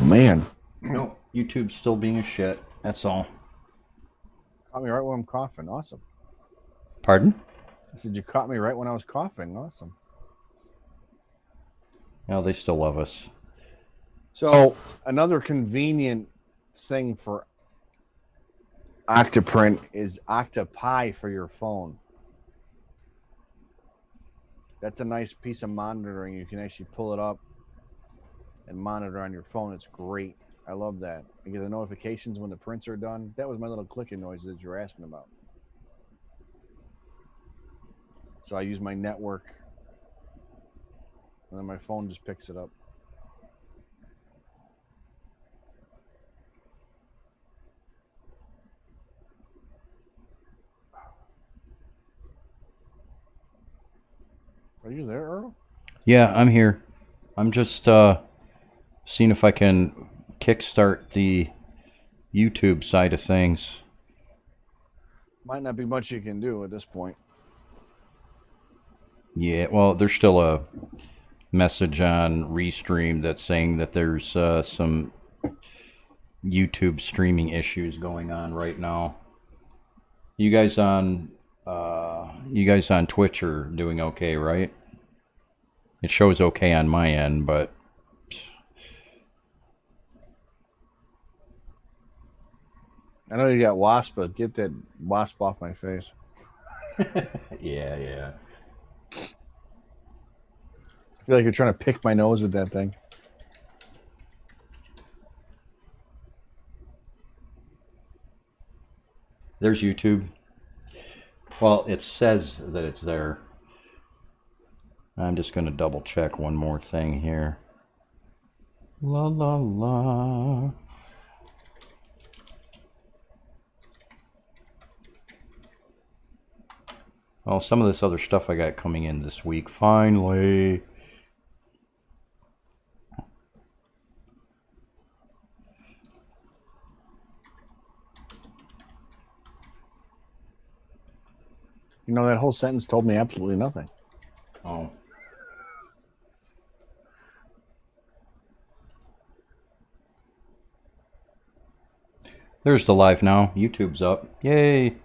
man. No, YouTube's still being a shit. That's all. Caught me right when I'm coughing. Awesome. Pardon? I said, you caught me right when I was coughing. Awesome. No, they still love us. So, another convenient thing for Octoprint is Octopi for your phone. That's a nice piece of monitoring. You can actually pull it up and monitor on your phone. It's great. I love that. You get the notifications when the prints are done. That was my little clicking noises that you were asking about. So I use my network, and then my phone just picks it up. Are you there, Earl? Yeah, I'm here. I'm just seeing if I can kickstart the YouTube side of things. Might not be much you can do at this point. Yeah, well, there's still a message on Restream that's saying that there's some YouTube streaming issues going on right now. You guys on Twitch are doing okay, right? It shows okay on my end, but I know you got wasp, but get that wasp off my face. yeah. I feel like you're trying to pick my nose with that thing. There's YouTube. Well, it says that it's there. I'm just going to double check one more thing here. La la la. Oh, some of this other stuff I got coming in this week. Finally. You know, that whole sentence told me absolutely nothing. Oh. There's the live now. YouTube's up. Yay.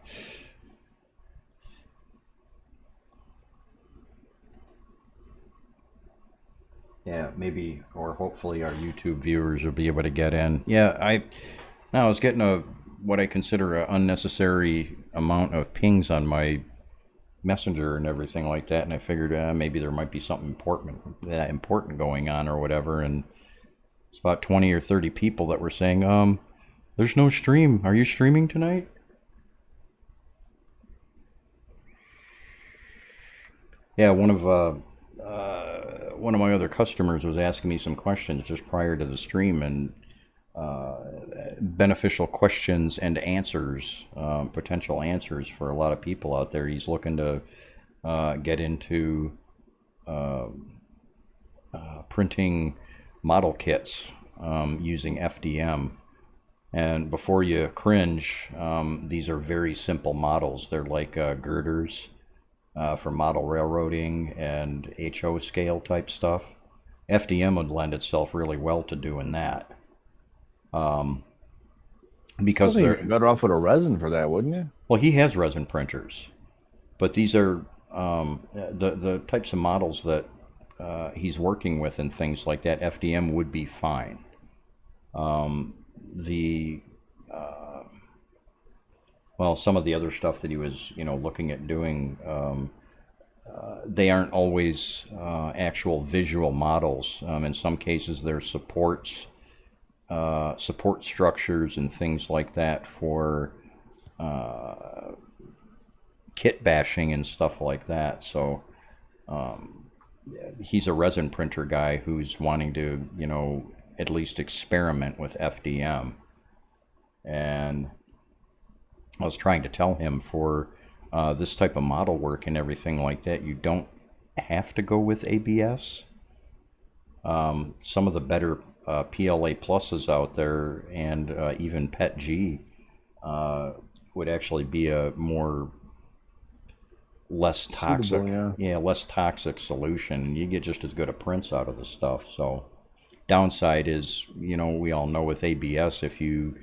Yeah, maybe, or hopefully our YouTube viewers will be able to get in. Yeah, I was getting what I consider an unnecessary amount of pings on my messenger and everything like that, and I figured maybe there might be something important going on or whatever, and it's about 20 or 30 people that were saying, there's no stream. Are you streaming tonight? Yeah, one of my other customers was asking me some questions just prior to the stream, and beneficial questions and answers, potential answers for a lot of people out there. He's looking to get into printing model kits using FDM. And before you cringe, these are very simple models. They're like girders for model railroading and HO scale type stuff. FDM would lend itself really well to doing that. Because I think they're you're better off with a resin for that, wouldn't you? well, he has resin printers, but these are the types of models that he's working with and things like that. FDM would be fine. The well, some of the other stuff that he was, looking at doing, they aren't always actual visual models. In some cases, they're support structures and things like that for kit bashing and stuff like that. So he's a resin printer guy who's wanting to, at least experiment with FDM. And I was trying to tell him for this type of model work and everything like that, you don't have to go with ABS. Some of the better PLA pluses out there and even PETG would actually be a less toxic, Suitable, yeah. less toxic solution, and you get just as good a prints out of the stuff. So downside is, we all know with ABS, if you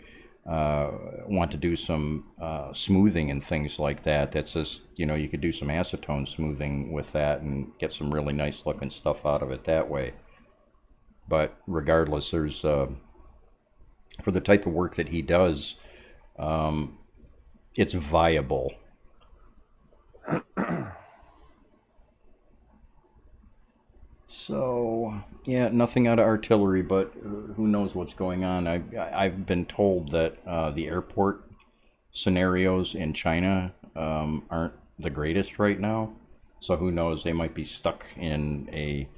want to do some smoothing and things like that, that's just, you could do some acetone smoothing with that and get some really nice looking stuff out of it that way. But regardless, there's for the type of work that he does, it's viable. So, yeah, nothing out of artillery, but who knows what's going on. I've been told that the airport scenarios in China aren't the greatest right now. So who knows, they might be stuck in a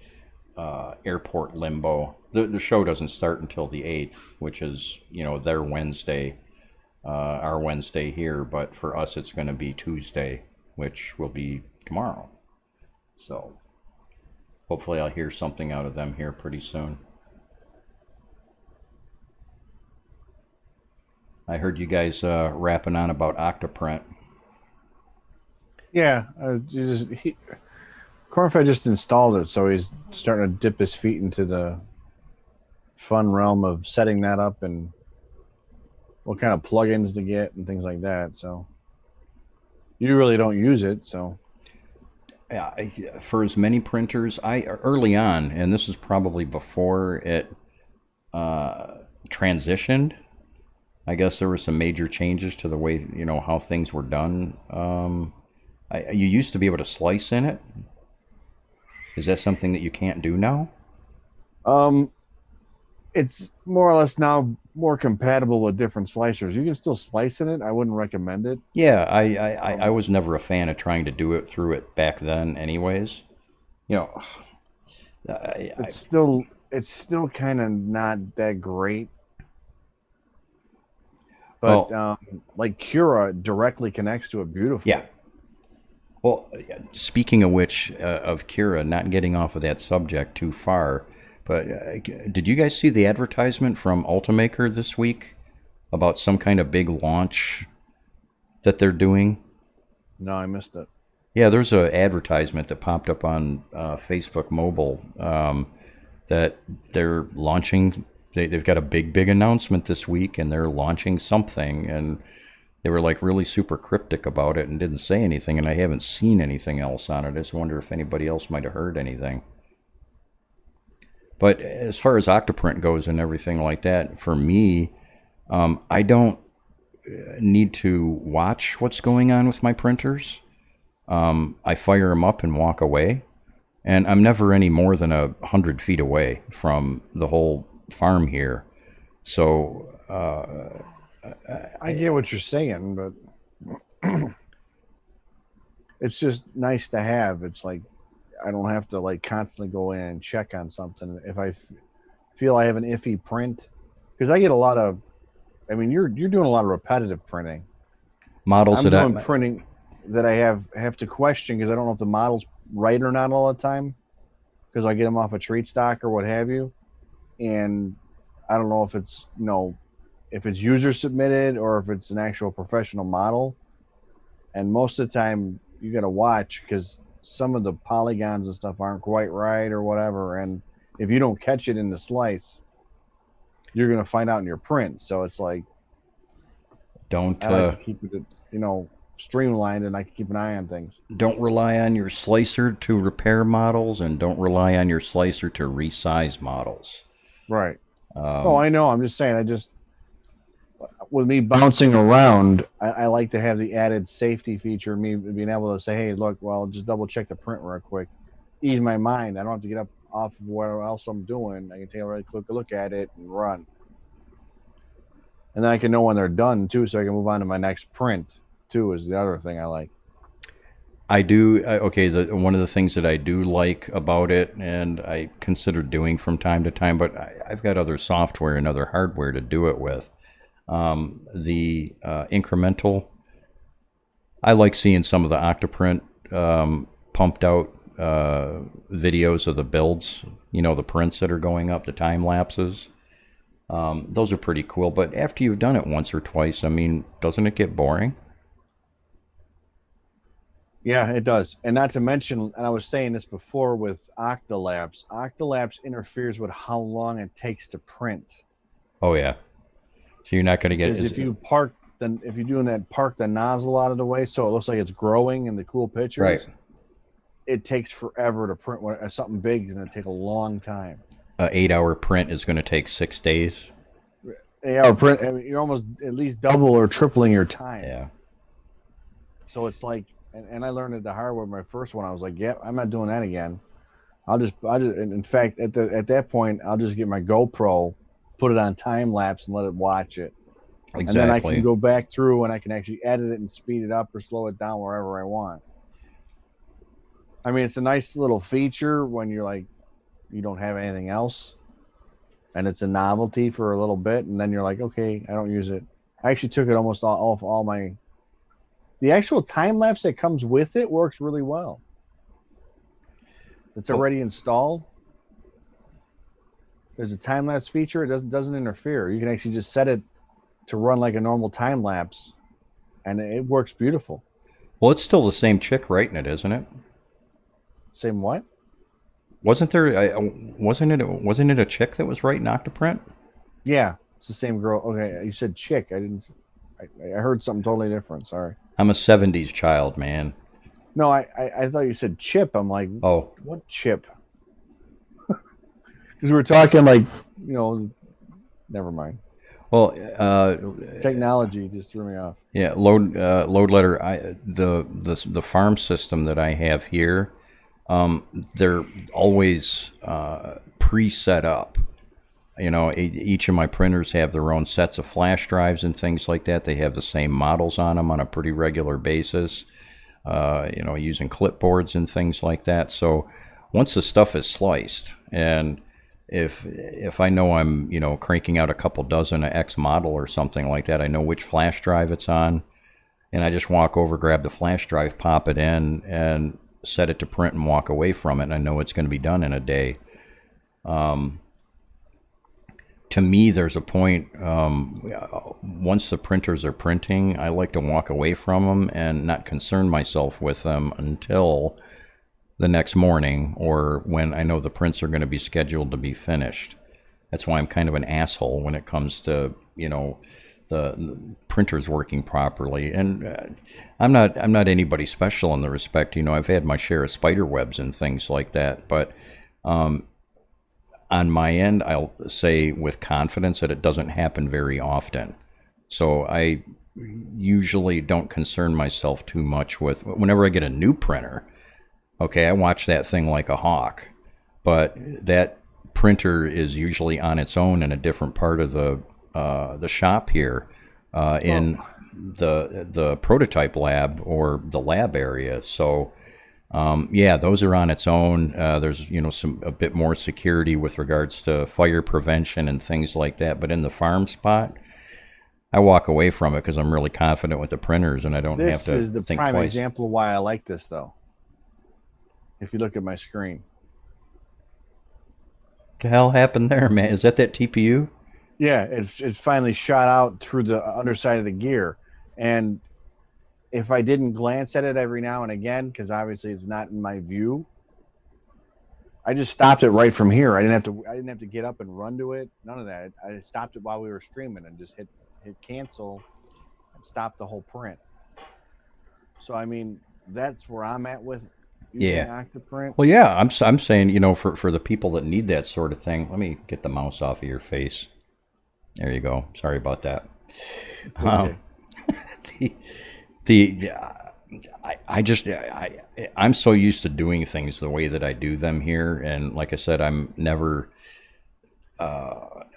airport limbo. The show doesn't start until the 8th, which is, their Wednesday, our Wednesday here, but for us it's going to be Tuesday, which will be tomorrow. So hopefully I'll hear something out of them here pretty soon. I heard you guys rapping on about Octoprint. Yeah, Cornfed just installed it, so he's starting to dip his feet into the fun realm of setting that up and what kind of plugins to get and things like that. So you really don't use it, so. Yeah, for as many printers, I early on, and this is probably before it transitioned. I guess there were some major changes to the way, how things were done. You used to be able to slice in it. Is that something that you can't do now? It's more or less now more compatible with different slicers. You can still slice in it. I wouldn't recommend it. Yeah, I was never a fan of trying to do it through it back then anyways. It's still kind of not that great. But like Cura directly connects to it beautifully. Yeah. Well, speaking of which, of Cura, not getting off of that subject too far, but did you guys see the advertisement from Ultimaker this week about some kind of big launch that they're doing? No, I missed it. Yeah, there's an advertisement that popped up on Facebook Mobile that they're launching. They've got a big announcement this week, and they're launching something, and they were like really super cryptic about it and didn't say anything, and I haven't seen anything else on it. I just wonder if anybody else might have heard anything. But as far as Octoprint goes and everything like that, for me, I don't need to watch what's going on with my printers. I fire them up and walk away, and I'm never any more than 100 feet away from the whole farm here. So I get what you're saying, but it's just nice to have. It's like I don't have to like constantly go in and check on something if I feel I have an iffy print, because I get a lot of. I mean, you're doing a lot of repetitive printing. Models I'm doing printing that I have to question because I don't know if the model's right or not all the time, because I get them off a treat stock or what have you, and I don't know if it's if it's user submitted or if it's an actual professional model. And most of the time you got to watch because some of the polygons and stuff aren't quite right or whatever, and if you don't catch it in the slice, you're going to find out in your print. So it's like, don't I like to keep it, streamlined, and I can keep an eye on things. Don't rely on your slicer to repair models, and don't rely on your slicer to resize models. Right. I know. I'm just saying, with me bouncing around, I like to have the added safety feature of me being able to say, hey, look, well, just double check the print real quick. Ease my mind. I don't have to get up off of whatever else I'm doing. I can take a really quick look at it and run. And then I can know when they're done, too, so I can move on to my next print, too, is the other thing I like. I do. Okay, one of the things that I do like about it, and I consider doing from time to time, but I've got other software and other hardware to do it with. The incremental, I like seeing some of the Octoprint pumped out videos of the builds, the prints that are going up, the time lapses. Those are pretty cool, but after you've done it once or twice, I mean, doesn't it get boring? Yeah, it does. And not to mention, and I was saying this before with Octolapse, Octolapse interferes with how long it takes to print. Oh yeah. So you're not going to get Because if you park, then if you're doing that, park the nozzle out of the way so it looks like it's growing in the cool right. pictures, it takes forever to print. Something big is going to take a long time. A 8 hour print is going to take 6 days. Yeah, print. I mean, you're almost at least double or tripling your time. Yeah. So it's like, and I learned it the hard way. My first one, I was like, "Yeah, I'm not doing that again." In fact, at that point, I'll just get my GoPro, put it on time lapse, and let it watch it, and then I can Exactly. go back through and I can actually edit it and speed it up or slow it down wherever I want. I mean, it's a nice little feature when you're like, you don't have anything else, and it's a novelty for a little bit, and then you're like, okay, I don't use it. I actually took it almost all off all my. The actual time lapse that comes with it works really well. It's Well, already installed. There's a time lapse feature. It doesn't interfere. You can actually just set it to run like a normal time lapse, and it works beautiful. well, it's still the same chick writing it, isn't it? Same what? Wasn't there? Wasn't it a chick that was writing Octoprint? Yeah, it's the same girl. Okay, you said chick. I didn't. I heard something totally different. Sorry. I'm a '70s child, man. No, I thought you said chip. I'm like, Oh, what chip? Because we were talking like, you know, never mind. well, Technology just threw me off. yeah. Load letter. The farm system that I have here, they're always pre-set up. You know, each of my printers have their own sets of flash drives and things like that. They have the same models on them on a pretty regular basis. You know, using clipboards and things like that. So once the stuff is sliced, and if I know I'm, you know, cranking out a couple dozen of X model or something like that, I know which flash drive it's on, and I just walk over, grab the flash drive, pop it in, and set it to print and walk away from it. And I know it's going to be done in a day. To me, there's a point, once the printers are printing, I like to walk away from them and not concern myself with them until the next morning or when I know the prints are going to be scheduled to be finished. That's why I'm kind of an asshole when it comes to, you know, the printers working properly. And I'm not anybody special in the respect, you know, I've had my share of spider webs and things like that, but on my end, I'll say with confidence that it doesn't happen very often. So I usually don't concern myself too much with whenever I get a new printer. Okay, I watch that thing like a hawk, but that printer is usually on its own in a different part of the shop here, in Well, the prototype lab or the lab area. So yeah, those are on its own. There's, you know, some a bit more security with regards to fire prevention and things like that. But in the farm spot, I walk away from it because I'm really confident with the printers and I don't have this to is the think prime twice. example of why I like this, though. If you look at my screen, What the hell happened there, man? Is that TPU? yeah, it finally shot out through the underside of the gear, and if I didn't glance at it every now and again, because obviously it's not in my view, I just stopped it right from here. I didn't have to get up and run to it. None of that. I just stopped it while we were streaming and just hit cancel and stop the whole print. So I mean, that's where I'm at with using Yeah. Octoprint. Well, yeah, I'm saying, you know, for the people that need that sort of thing, let me get the mouse off of your face. There you go. Sorry about that. It's Um, okay. the the I just I'm so used to doing things the way that I do them here, and like I said, I'm never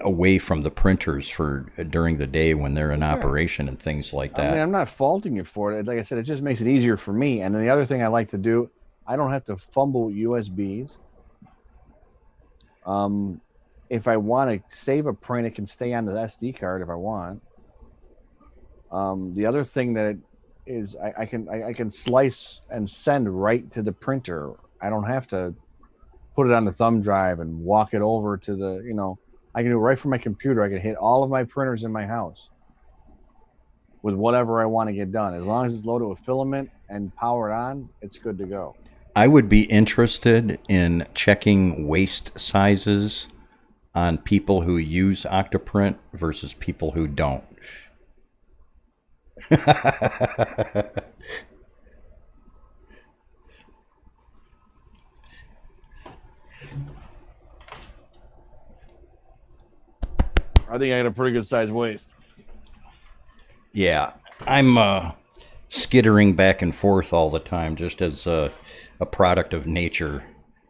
away from the printers for during the day when they're in Yeah. operation and things like I mean, that. I'm not faulting you for it. Like I said, it just makes it easier for me. And then the other thing I like to do, I don't have to fumble USBs. Um, if I want to save a print, it can stay on the SD card if I want. The other thing that it is, I can slice and send right to the printer. I don't have to put it on the thumb drive and walk it over to the, you know, I can do it right from my computer. I can hit all of my printers in my house with whatever I want to get done, as long as it's loaded with filament and power it on, it's good to go. I would be interested in checking waist sizes on people who use Octoprint versus people who don't. I think I got a pretty good sized waist. Yeah, I'm skittering back and forth all the time just as a product of nature.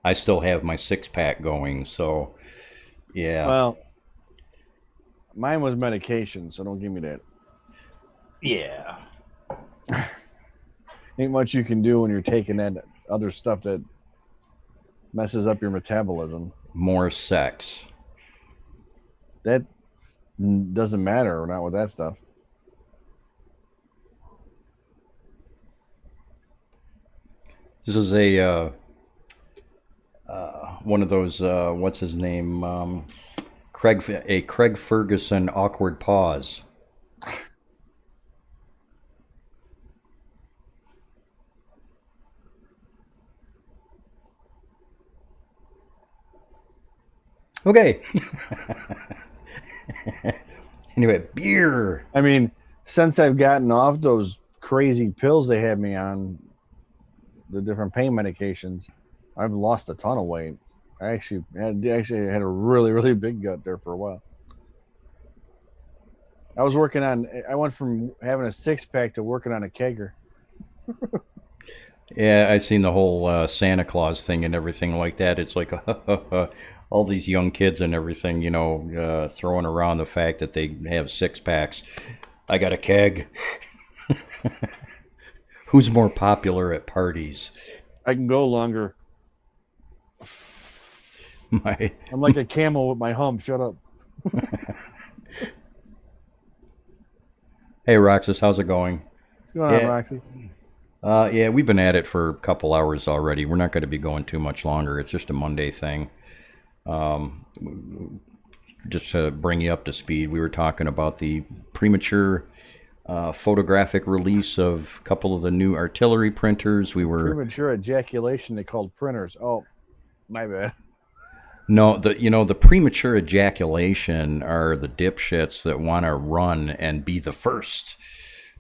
I still have my 6-pack going, so yeah. Well, mine was medication, so don't give me that. Yeah. Ain't much you can do when you're taking that other stuff that messes up your metabolism. More sex. That doesn't matter, not with that stuff. This is a one of those what's his name? Craig Ferguson awkward pause. Okay. Anyway, beer. I mean, since I've gotten off those crazy pills they had me on, the different pain medications, I've lost a ton of weight. I actually had a really, really big gut there for a while. I went from having a 6-pack to working on a kegger. Yeah, I've seen the whole Santa Claus thing and everything like that. It's like all these young kids and everything, throwing around the fact that they have 6-packs. I got a keg. Who's more popular at parties? I can go longer. I'm like a camel with my hump. Shut up. Hey, Roxas, how's it going? What's going on, Roxy? Yeah, we've been at it for a couple hours already. We're not going to be going too much longer. It's just a Monday thing. Just to bring you up to speed, we were talking about the premature photographic release of a couple of the new artillery printers. Premature ejaculation. They called printers. Oh, my bad. No, the premature ejaculation are the dipshits that want to run and be the first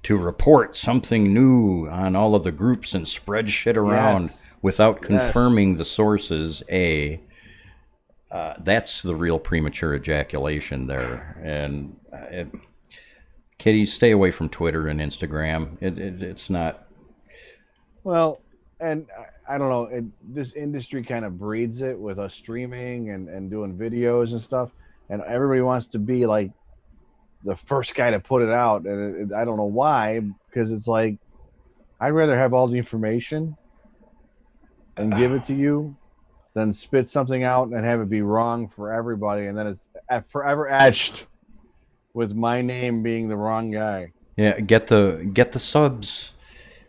to report something new on all of the groups and spread shit around without confirming the sources. That's the real premature ejaculation there. And kiddies, stay away from Twitter and Instagram. It's not. Well, and I don't know. This industry kind of breeds it with us streaming and doing videos and stuff. And everybody wants to be like the first guy to put it out. And I don't know why, because it's like, I'd rather have all the information and give it to you than spit something out and have it be wrong for everybody. And then it's forever etched with my name being the wrong guy. Yeah, get the subs,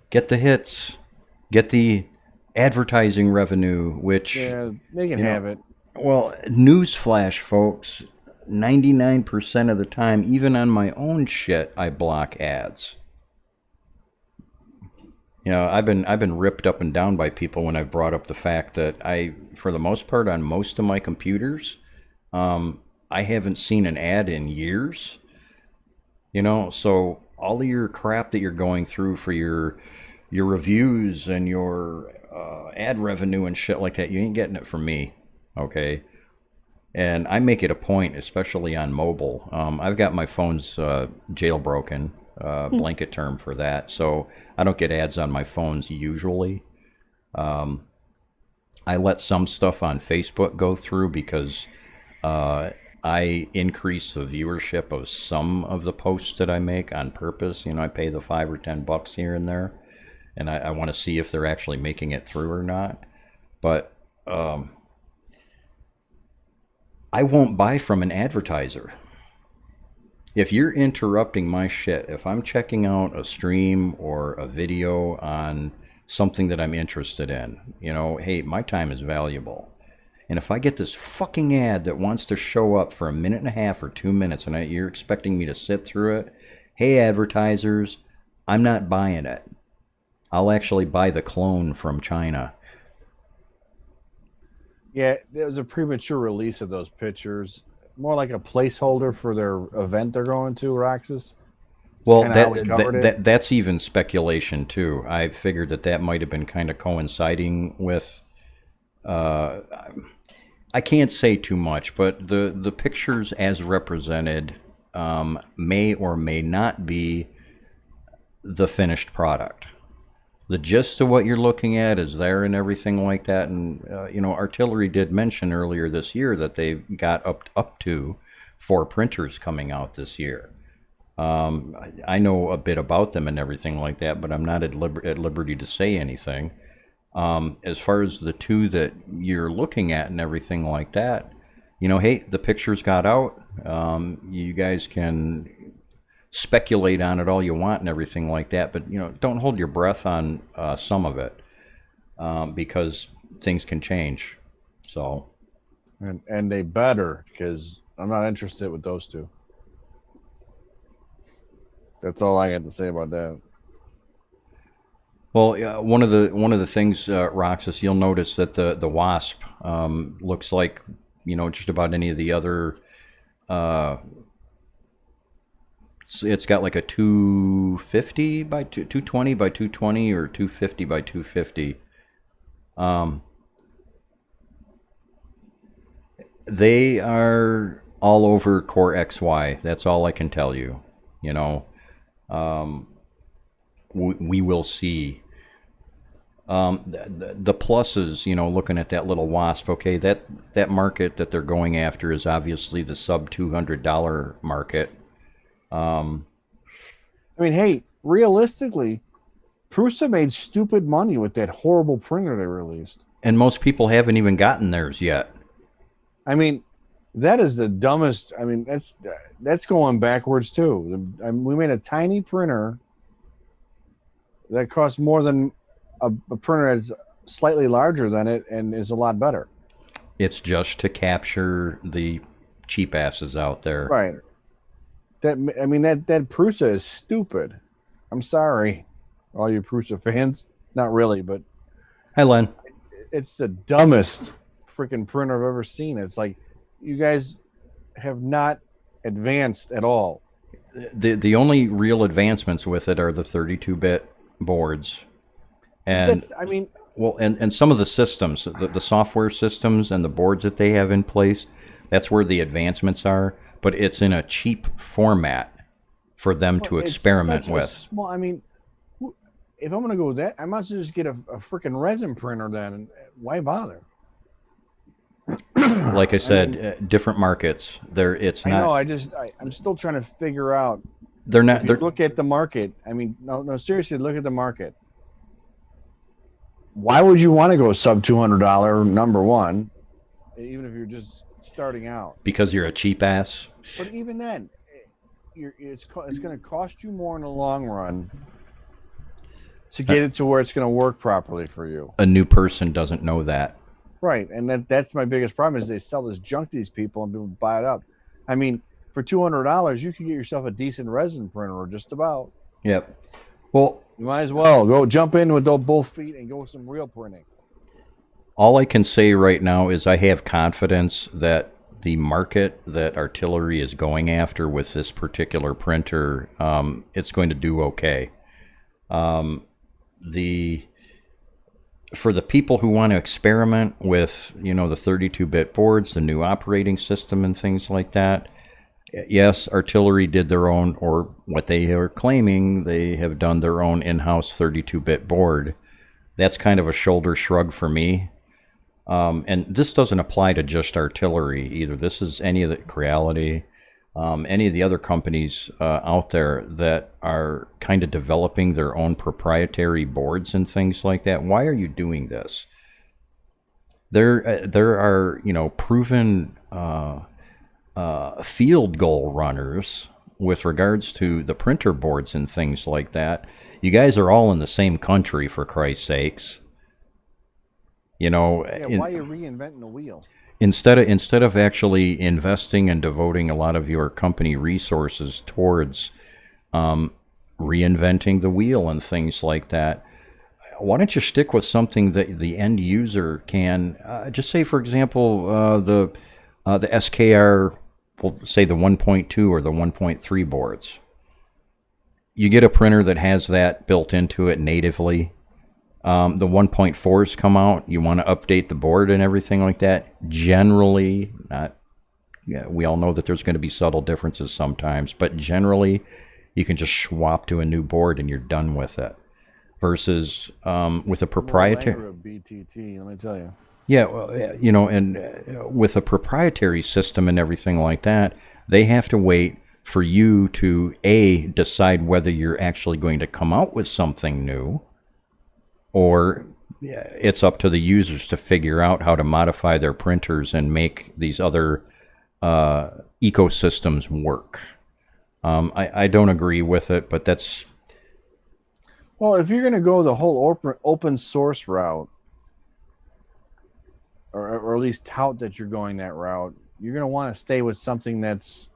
get the hits, get the advertising revenue, which they can have it. Well, newsflash, folks, 99% of the time, even on my own shit, I block ads. I've been ripped up and down by people when I've brought up the fact that for the most part, on most of my computers, I haven't seen an ad in years. So all of your crap that you're going through for your reviews and your ad revenue and shit like that, you ain't getting it from me, okay? And I make it a point, especially on mobile. I've got my phones jailbroken, blanket term for that, so I don't get ads on my phones usually. I let some stuff on Facebook go through because I increase the viewership of some of the posts that I make on purpose. I pay the $5 or $10 here and there, and I want to see if they're actually making it through or not. But I won't buy from an advertiser. If you're interrupting my shit, if I'm checking out a stream or a video on something that I'm interested in, hey, my time is valuable. And if I get this fucking ad that wants to show up for a minute and a half or 2 minutes and you're expecting me to sit through it, hey, advertisers, I'm not buying it. I'll actually buy the clone from China. Yeah, it was a premature release of those pictures. More like a placeholder for their event they're going to, Roxas. It's Well, kind of how we covered it. that's even speculation too. I figured that that might have been kind of coinciding with. Uh, I can't say too much, but the pictures as represented may or may not be the finished product. The gist of what you're looking at is there and everything like that. And Artillery did mention earlier this year that they've got up to 4 printers coming out this year. I know a bit about them and everything like that, but I'm not at liberty to say anything. As far as the 2 that you're looking at and everything like that, hey, the pictures got out. You guys can speculate on it all you want and everything like that, but don't hold your breath on some of it because things can change. So, and they better, because I'm not interested with those 2. That's all I got to say about that. Well, one of the things, Roxas, you'll notice that the Wasp looks like just about any of the other. It's got like a 250 by 220 by 220 or 250 by 250. They are all over Core XY. That's all I can tell you. We will see. The pluses, looking at that little Wasp. Okay, that market that they're going after is obviously the sub $200 market. I mean, hey, realistically, Prusa made stupid money with that horrible printer they released. And most people haven't even gotten theirs yet. I mean, that is the dumbest. I mean, that's going backwards too. We made a tiny printer that costs more than a printer that's slightly larger than it and is a lot better. It's just to capture the cheap asses out there. Right. That Prusa is stupid. I'm sorry, all you Prusa fans. Not really, but hi, Len. It's the dumbest freaking printer I've ever seen. It's like you guys have not advanced at all. The only real advancements with it are the 32-bit boards, and and some of the systems, the software systems and the boards that they have in place. That's where the advancements are. But it's in a cheap format for them to experiment with. Small, I mean, if I'm going to go with that, I might as well just get a freaking resin printer then. Why bother? Like I said, different markets. It's not. I know. I'm still trying to figure out. They're not. Look at the market. I mean, no, seriously, look at the market. Why would you want to go sub $200? Number one, even if you're just starting out. Because you're a cheap ass. But even then, it's going to cost you more in the long run to get it to where it's going to work properly for you. A new person doesn't know that. Right, and that's my biggest problem is they sell this junk to these people and people buy it up. I mean, for $200, you can get yourself a decent resin printer, or just about. Yep. Well, you might as well go jump in with those both feet and go with some real printing. All I can say right now is I have confidence that the market that Artillery is going after with this particular printer, it's going to do okay. For the people who want to experiment with, the 32-bit boards, the new operating system and things like that, yes, Artillery did their own, or what they are claiming, they have done their own in-house 32-bit board. That's kind of a shoulder shrug for me. And this doesn't apply to just Artillery either. This is any of the Creality, any of the other companies out there that are kind of developing their own proprietary boards and things like that. Why are you doing this? There are proven field goal runners with regards to the printer boards and things like that. You guys are all in the same country, for Christ's sakes. Why are you reinventing the wheel? Instead of actually investing and devoting a lot of your company resources towards reinventing the wheel and things like that, why don't you stick with something that the end user can just say, for example, the SKR, we'll say the 1.2 or the 1.3 boards. You get a printer that has that built into it natively. The 1.4s come out. You want to update the board and everything like that. Generally, not. Yeah, we all know that there's going to be subtle differences sometimes, but generally, you can just swap to a new board and you're done with it. Versus with a proprietary of BTT, let me tell you. Yeah, well, and with a proprietary system and everything like that, they have to wait for you to decide whether you're actually going to come out with something new, or it's up to the users to figure out how to modify their printers and make these other ecosystems work. I don't agree with it, but that's... Well, if you're going to go the whole open source route, or at least tout that you're going that route, you're going to want to stay with something that's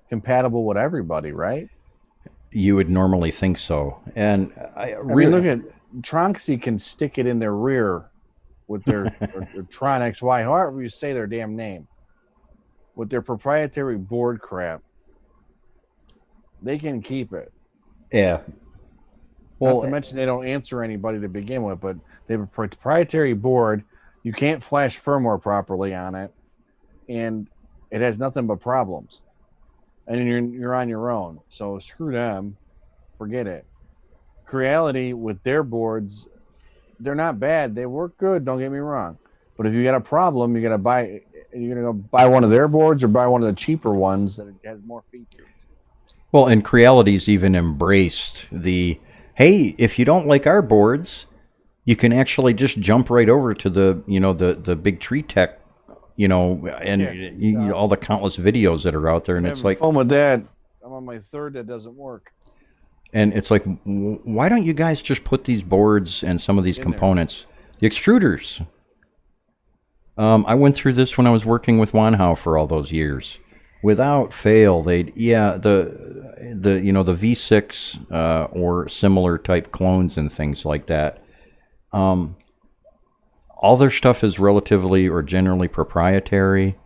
compatible with everybody, right? You would normally think so. And I mean, look at Tronxy can stick it in their rear with their or Tron XY, however you say their damn name, with their proprietary board crap. They can keep it. Yeah. Well, not to mention they don't answer anybody to begin with, but they have a proprietary board. You can't flash firmware properly on it, and it has nothing but problems. And you're on your own. So screw them. Forget it. Creality with their boards, they're not bad. They work good, don't get me wrong. But if you got a problem, you're gonna go buy one of their boards or buy one of the cheaper ones that has more features. Well, and Creality's even embraced the, hey, if you don't like our boards, you can actually just jump right over to the big tree tech, and all the countless videos that are out there. And it's like, fun with that. I'm on my third that doesn't work. And it's like, why don't you guys just put these boards and some of these components, the extruders? I went through this when I was working with Wanhao for all those years. Without fail, the V6 or similar type clones and things like that. All their stuff is relatively or generally proprietary,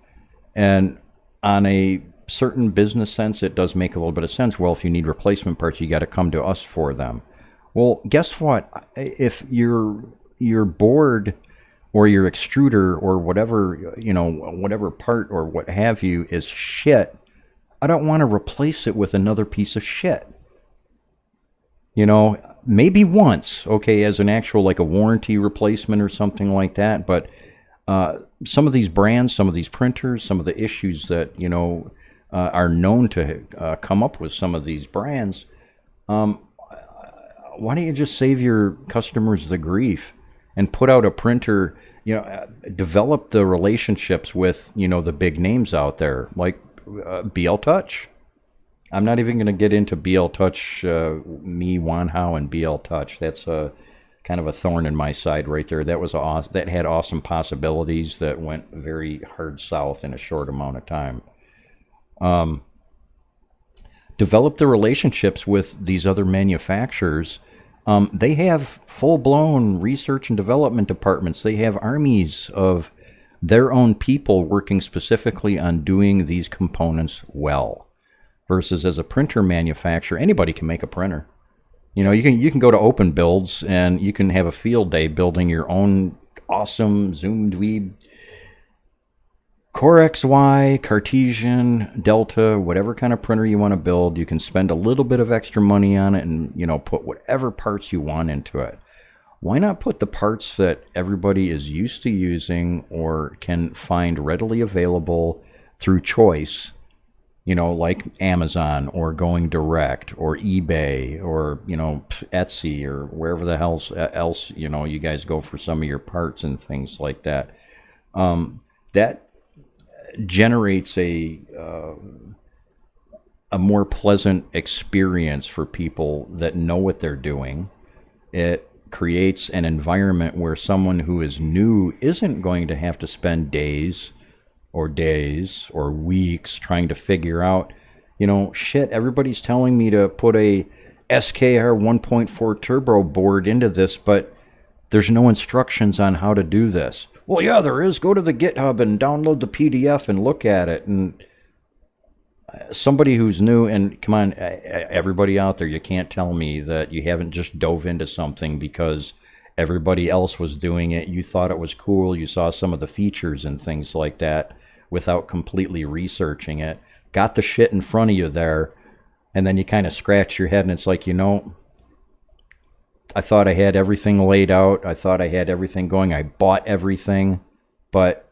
and on a certain business sense, it does make a little bit of sense. Well, if you need replacement parts, you got to come to us for them. Well, guess what? If your board or your extruder or whatever part or what have you is shit, I don't want to replace it with another piece of shit. Maybe once, okay, as an actual, like a warranty replacement or something like that. But some of these brands, some of these printers, some of the issues that, are known to come up with some of these brands, why don't you just save your customers the grief and put out a printer, develop the relationships with, the big names out there, like BL Touch. I'm not even going to get into BL Touch, Wanhao and BL Touch. That's a kind of a thorn in my side right there. That had awesome possibilities that went very hard south in a short amount of time. Develop the relationships with these other manufacturers. They have full-blown research and development departments. They have armies of their own people working specifically on doing these components well. Versus as a printer manufacturer, anybody can make a printer. You can go to Open Builds and you can have a field day building your own awesome Zoom Dweeb Core XY, Cartesian, Delta, whatever kind of printer you want to build. You can spend a little bit of extra money on it and, put whatever parts you want into it. Why not put the parts that everybody is used to using or can find readily available through choice, like Amazon or going direct or eBay or, Etsy or wherever the hell else, you guys go for some of your parts and things like that. That generates a more pleasant experience for people that know what they're doing. It creates an environment where someone who is new isn't going to have to spend days or weeks trying to figure out, shit, everybody's telling me to put a SKR 1.4 turbo board into this, but there's no instructions on how to do this. Well, yeah, there is. Go to the GitHub and download the PDF and look at it. And somebody who's new, and come on, everybody out there, you can't tell me that you haven't just dove into something because everybody else was doing it. You thought it was cool. You saw some of the features and things like that without completely researching it. Got the shit in front of you there, and then you kind of scratch your head, and it's like, I thought I had everything laid out. I thought I had everything going. I bought everything, but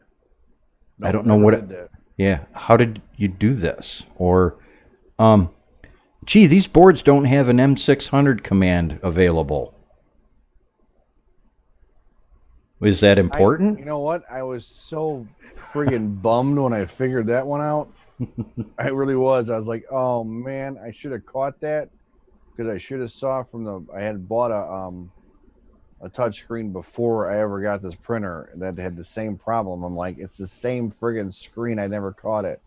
I don't know what it... Yeah, how did you do this? Or, gee, these boards don't have an M600 command available. Is that important? You know what? I was so friggin' bummed when I figured that one out. I really was. I was like, oh man, I should have caught that, because I should have saw I had bought a touch screen before I ever got this printer that had the same problem. I'm like, it's the same friggin' screen. I never caught it.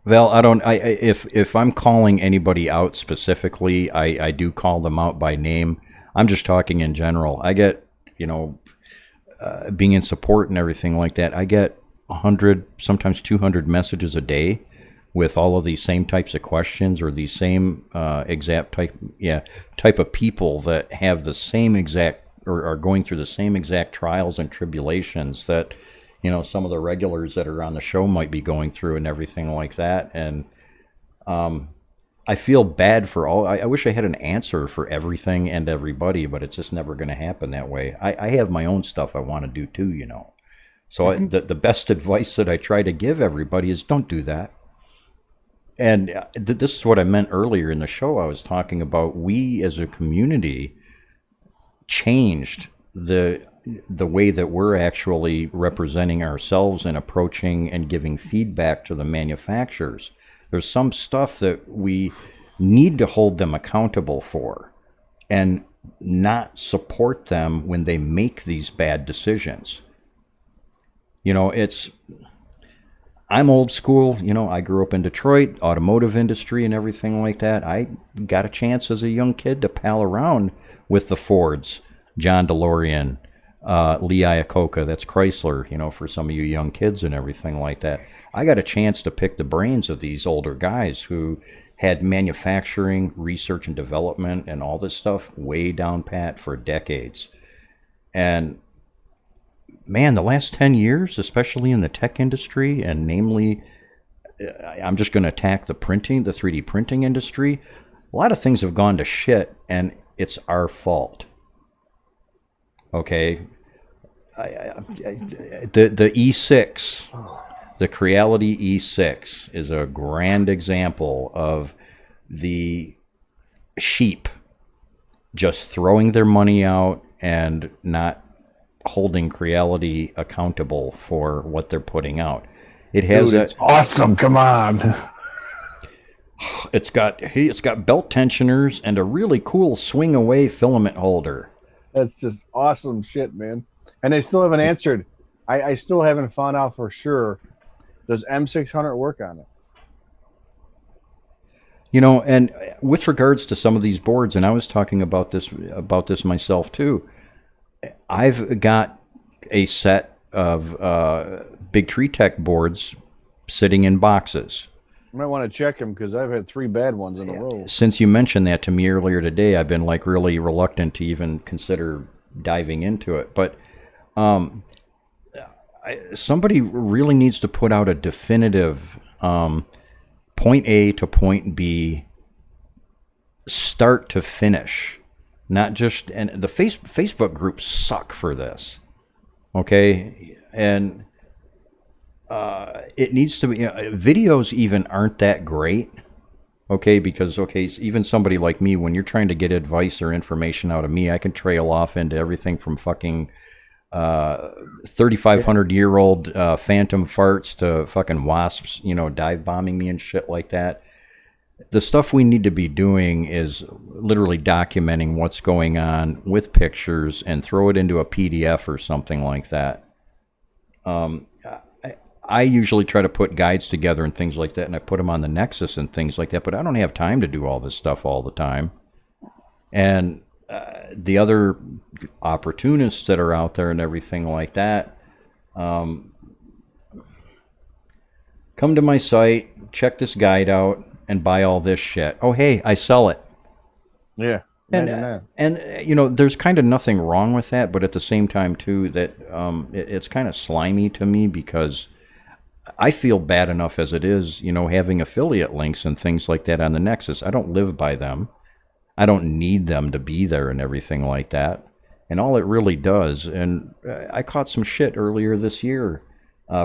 Well, if I'm calling anybody out specifically, I do call them out by name. I'm just talking in general. I get, being in support and everything like that, I get 100, sometimes 200 messages a day with all of these same types of questions, or these same exact type of people that have the same exact, or are going through the same exact trials and tribulations that some of the regulars that are on the show might be going through and everything like that. And I feel bad for all. I wish I had an answer for everything and everybody, but it's just never going to happen that way. I have my own stuff I want to do too, So the best advice that I try to give everybody is don't do that. And this is what I meant earlier in the show. I was talking about, we as a community changed the way that we're actually representing ourselves and approaching and giving feedback to the manufacturers. There's some stuff that we need to hold them accountable for and not support them when they make these bad decisions. I'm old school, I grew up in Detroit, automotive industry and everything like that. I got a chance as a young kid to pal around with the Fords, John DeLorean, Lee Iacocca, that's Chrysler, for some of you young kids and everything like that. I got a chance to pick the brains of these older guys who had manufacturing, research and development and all this stuff way down pat for decades. And man, the last 10 years, especially in the tech industry, and namely, I'm just going to attack the 3D printing industry, a lot of things have gone to shit, and it's our fault. Okay? The E6, the Creality E6 is a grand example of the sheep just throwing their money out and not holding Creality accountable for what they're putting out. It has it's awesome. Come on. It's got belt tensioners and a really cool swing away filament holder. That's just awesome shit, man. And they still haven't answered. I still haven't found out for sure. Does M600 work on it? And with regards to some of these boards, and I was talking about this myself too. I've got a set of Big Tree Tech boards sitting in boxes. You might want to check them, because I've had 3 bad ones in a row. Since you mentioned that to me earlier today, I've been really reluctant to even consider diving into it. But somebody really needs to put out a definitive point A to point B, start to finish. Not just, and the Facebook groups suck for this, okay? And it needs to be, videos even aren't that great, okay? Because, even somebody like me, when you're trying to get advice or information out of me, I can trail off into everything from fucking 3,500-year-old phantom farts to fucking wasps, dive bombing me and shit like that. The stuff we need to be doing is literally documenting what's going on with pictures and throw it into a PDF or something like that. I usually try to put guides together and things like that, and I put them on the Nexus and things like that, but I don't have time to do all this stuff all the time. And the other opportunists that are out there and everything like that, um, come to my site, check this guide out, and buy all this shit. Oh, hey, I sell it. Yeah. And Imagine that. you know, there's kind of nothing wrong with that, but at the same time too, that it's kind of slimy to me because I feel bad enough as it is, you know, having affiliate links and things like that on the Nexus. I don't live by them. I don't need them to be there and everything like that. And all it really does, and I caught some shit earlier this year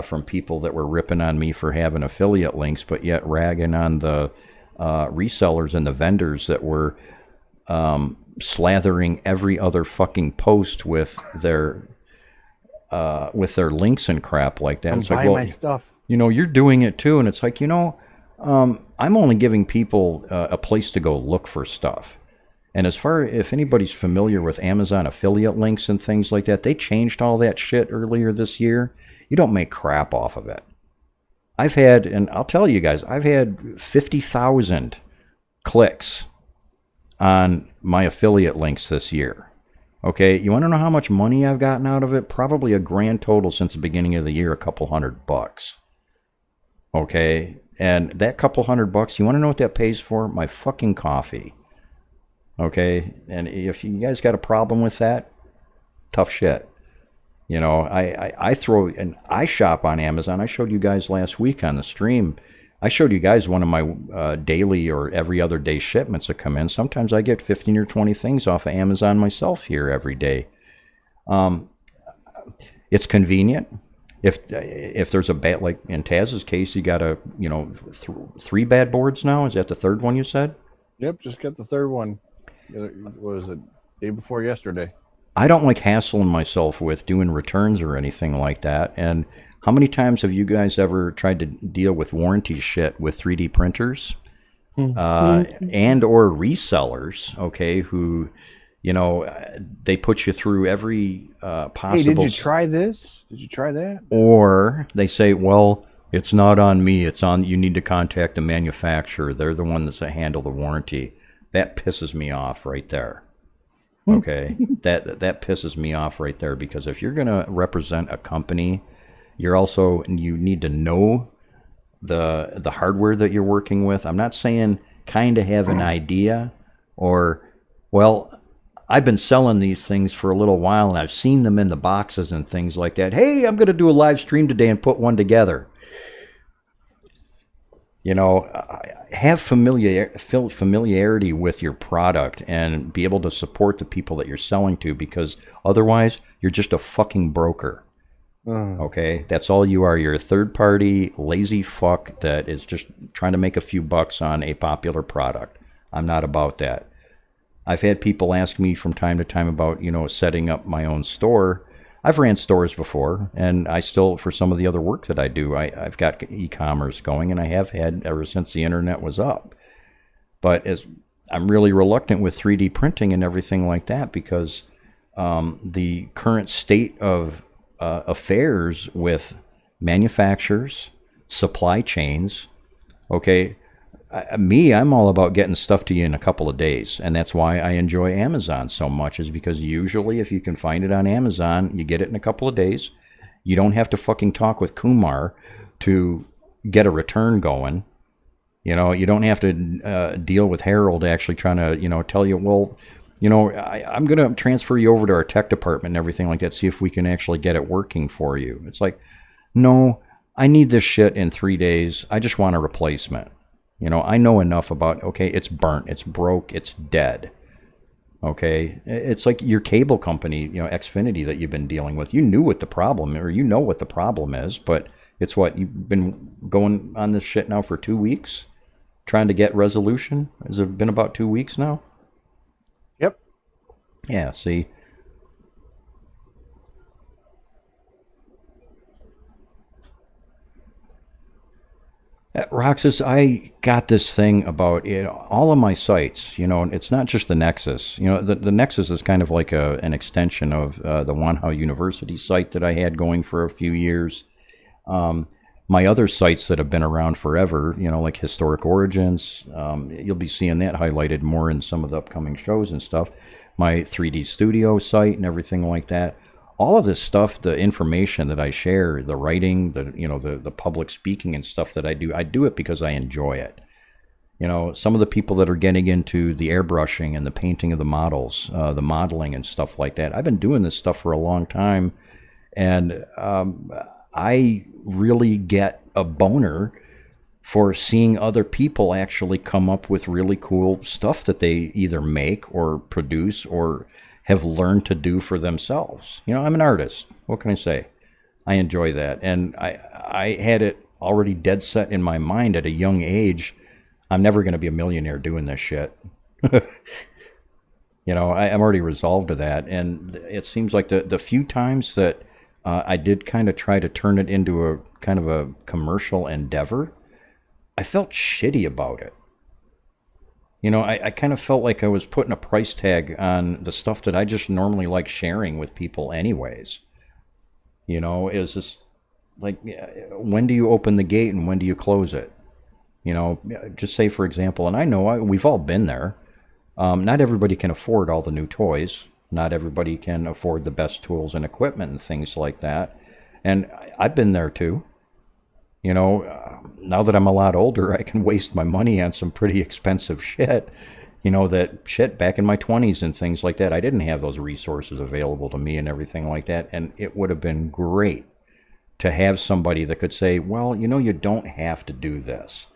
from people that were ripping on me for having affiliate links, but yet ragging on the resellers and the vendors that were slathering every other fucking post with their links and crap like that. Come It's like, buy well, my stuff. you know, you're doing it too, and it's like, you know, I'm only giving people a place to go look for stuff. And as far if anybody's familiar with Amazon affiliate links and things like that, they changed all that shit earlier this year. You don't make crap off of it. I've had, and I'll tell you guys, I've had 50,000 clicks on my affiliate links this year. Okay, you want to know how much money I've gotten out of it? Probably a grand total since the beginning of the year, a couple $100. Okay, and that couple $100, you want to know what that pays for? My fucking coffee. Okay, and if you guys got a problem with that, tough shit. You know, I throw, and I shop on Amazon. I showed you guys last week on the stream. I showed you guys one of my daily or every other day shipments that come in. Sometimes I get 15 or 20 things off of Amazon myself here every day. It's convenient. If there's a bad, like in Taz's case, you got a, you know, 3 bad boards now. Is that the third one you said? Yep, just got the third one. What was it? Day before yesterday. I don't like hassling myself with doing returns or anything like that. And how many times have you guys ever tried to deal with warranty shit with 3D printers and or resellers, okay, who, you know, they put you through every possible... Hey, did you try this? Did you try that? Or they say, well, it's not on me. It's on, you need to contact the manufacturer. They're the one that's to handle the warranty. That pisses me off right there. Okay, that pisses me off right there, because if you're going to represent a company, you need to know the hardware that you're working with. I'm not saying kind of have an idea or, well, I've been selling these things for a little while and I've seen them in the boxes and things like that. Hey, I'm going to do a live stream today and put one together. You know, have familiarity with your product and be able to support the people that you're selling to, because otherwise you're just a fucking broker. Okay? That's all you are. You're a third-party lazy fuck that is just trying to make a few bucks on a popular product. I'm not about that. I've had people ask me from time to time about, you know, setting up my own store. I've ran stores before, and I still, for some of the other work that I do, I've got e-commerce going, and I have had ever since the internet was up. But I'm really reluctant with 3D printing and everything like that, because the current state of affairs with manufacturers, supply chains, okay, I'm all about getting stuff to you in a couple of days, and that's why I enjoy Amazon so much, is because usually if you can find it on Amazon, you get it in a couple of days. You don't have to fucking talk with Kumar to get a return going. You know, you don't have to deal with Harold actually trying to, you know, tell you, well, you know, I'm going to transfer you over to our tech department and everything like that, see if we can actually get it working for you. It's like, no, I need this shit in 3 days. I just want a replacement. You know, I know enough about, okay, it's burnt, it's broke, it's dead. Okay, it's like your cable company, you know, Xfinity that you've been dealing with. You knew what the problem, or you know what the problem is, but it's what, you've been going on this shit now for 2 weeks, trying to get resolution. Has it been about 2 weeks now? Yep. Yeah, see. Roxas, I got this thing about, you know, all of my sites. You know, it's not just the Nexus. You know, the Nexus is kind of like an extension of the Wanhao University site that I had going for a few years. my other sites that have been around forever, like Historic Origins. You'll be seeing that highlighted more in some of the upcoming shows and stuff. My 3D Studio site and everything like that. All of this stuff, the information that I share, the writing, the public speaking and stuff that I do it because I enjoy it. Some of the people that are getting into the airbrushing and the painting of the models, the modeling and stuff like that, I've been doing this stuff for a long time, and I really get a boner for seeing other people actually come up with really cool stuff that they either make or produce or have learned to do for themselves. I'm an artist. What can I say? I enjoy that. And I had it already dead set in my mind at a young age. I'm never going to be a millionaire doing this shit. I'm already resolved to that. And it seems like the few times that I did kind of try to turn it into a kind of a commercial endeavor, I felt shitty about it. I kind of felt like I was putting a price tag on the stuff that I just normally like sharing with people anyways. It was just like, when do you open the gate and when do you close it? Just say, for example, and I know we've all been there. Not everybody can afford all the new toys. Not everybody can afford the best tools and equipment and things like that. And I've been there too. Now that I'm a lot older, I can waste my money on some pretty expensive shit. That shit back in my 20s and things like that. I didn't have those resources available to me and everything like that. And it would have been great to have somebody that could say, well, you don't have to do this.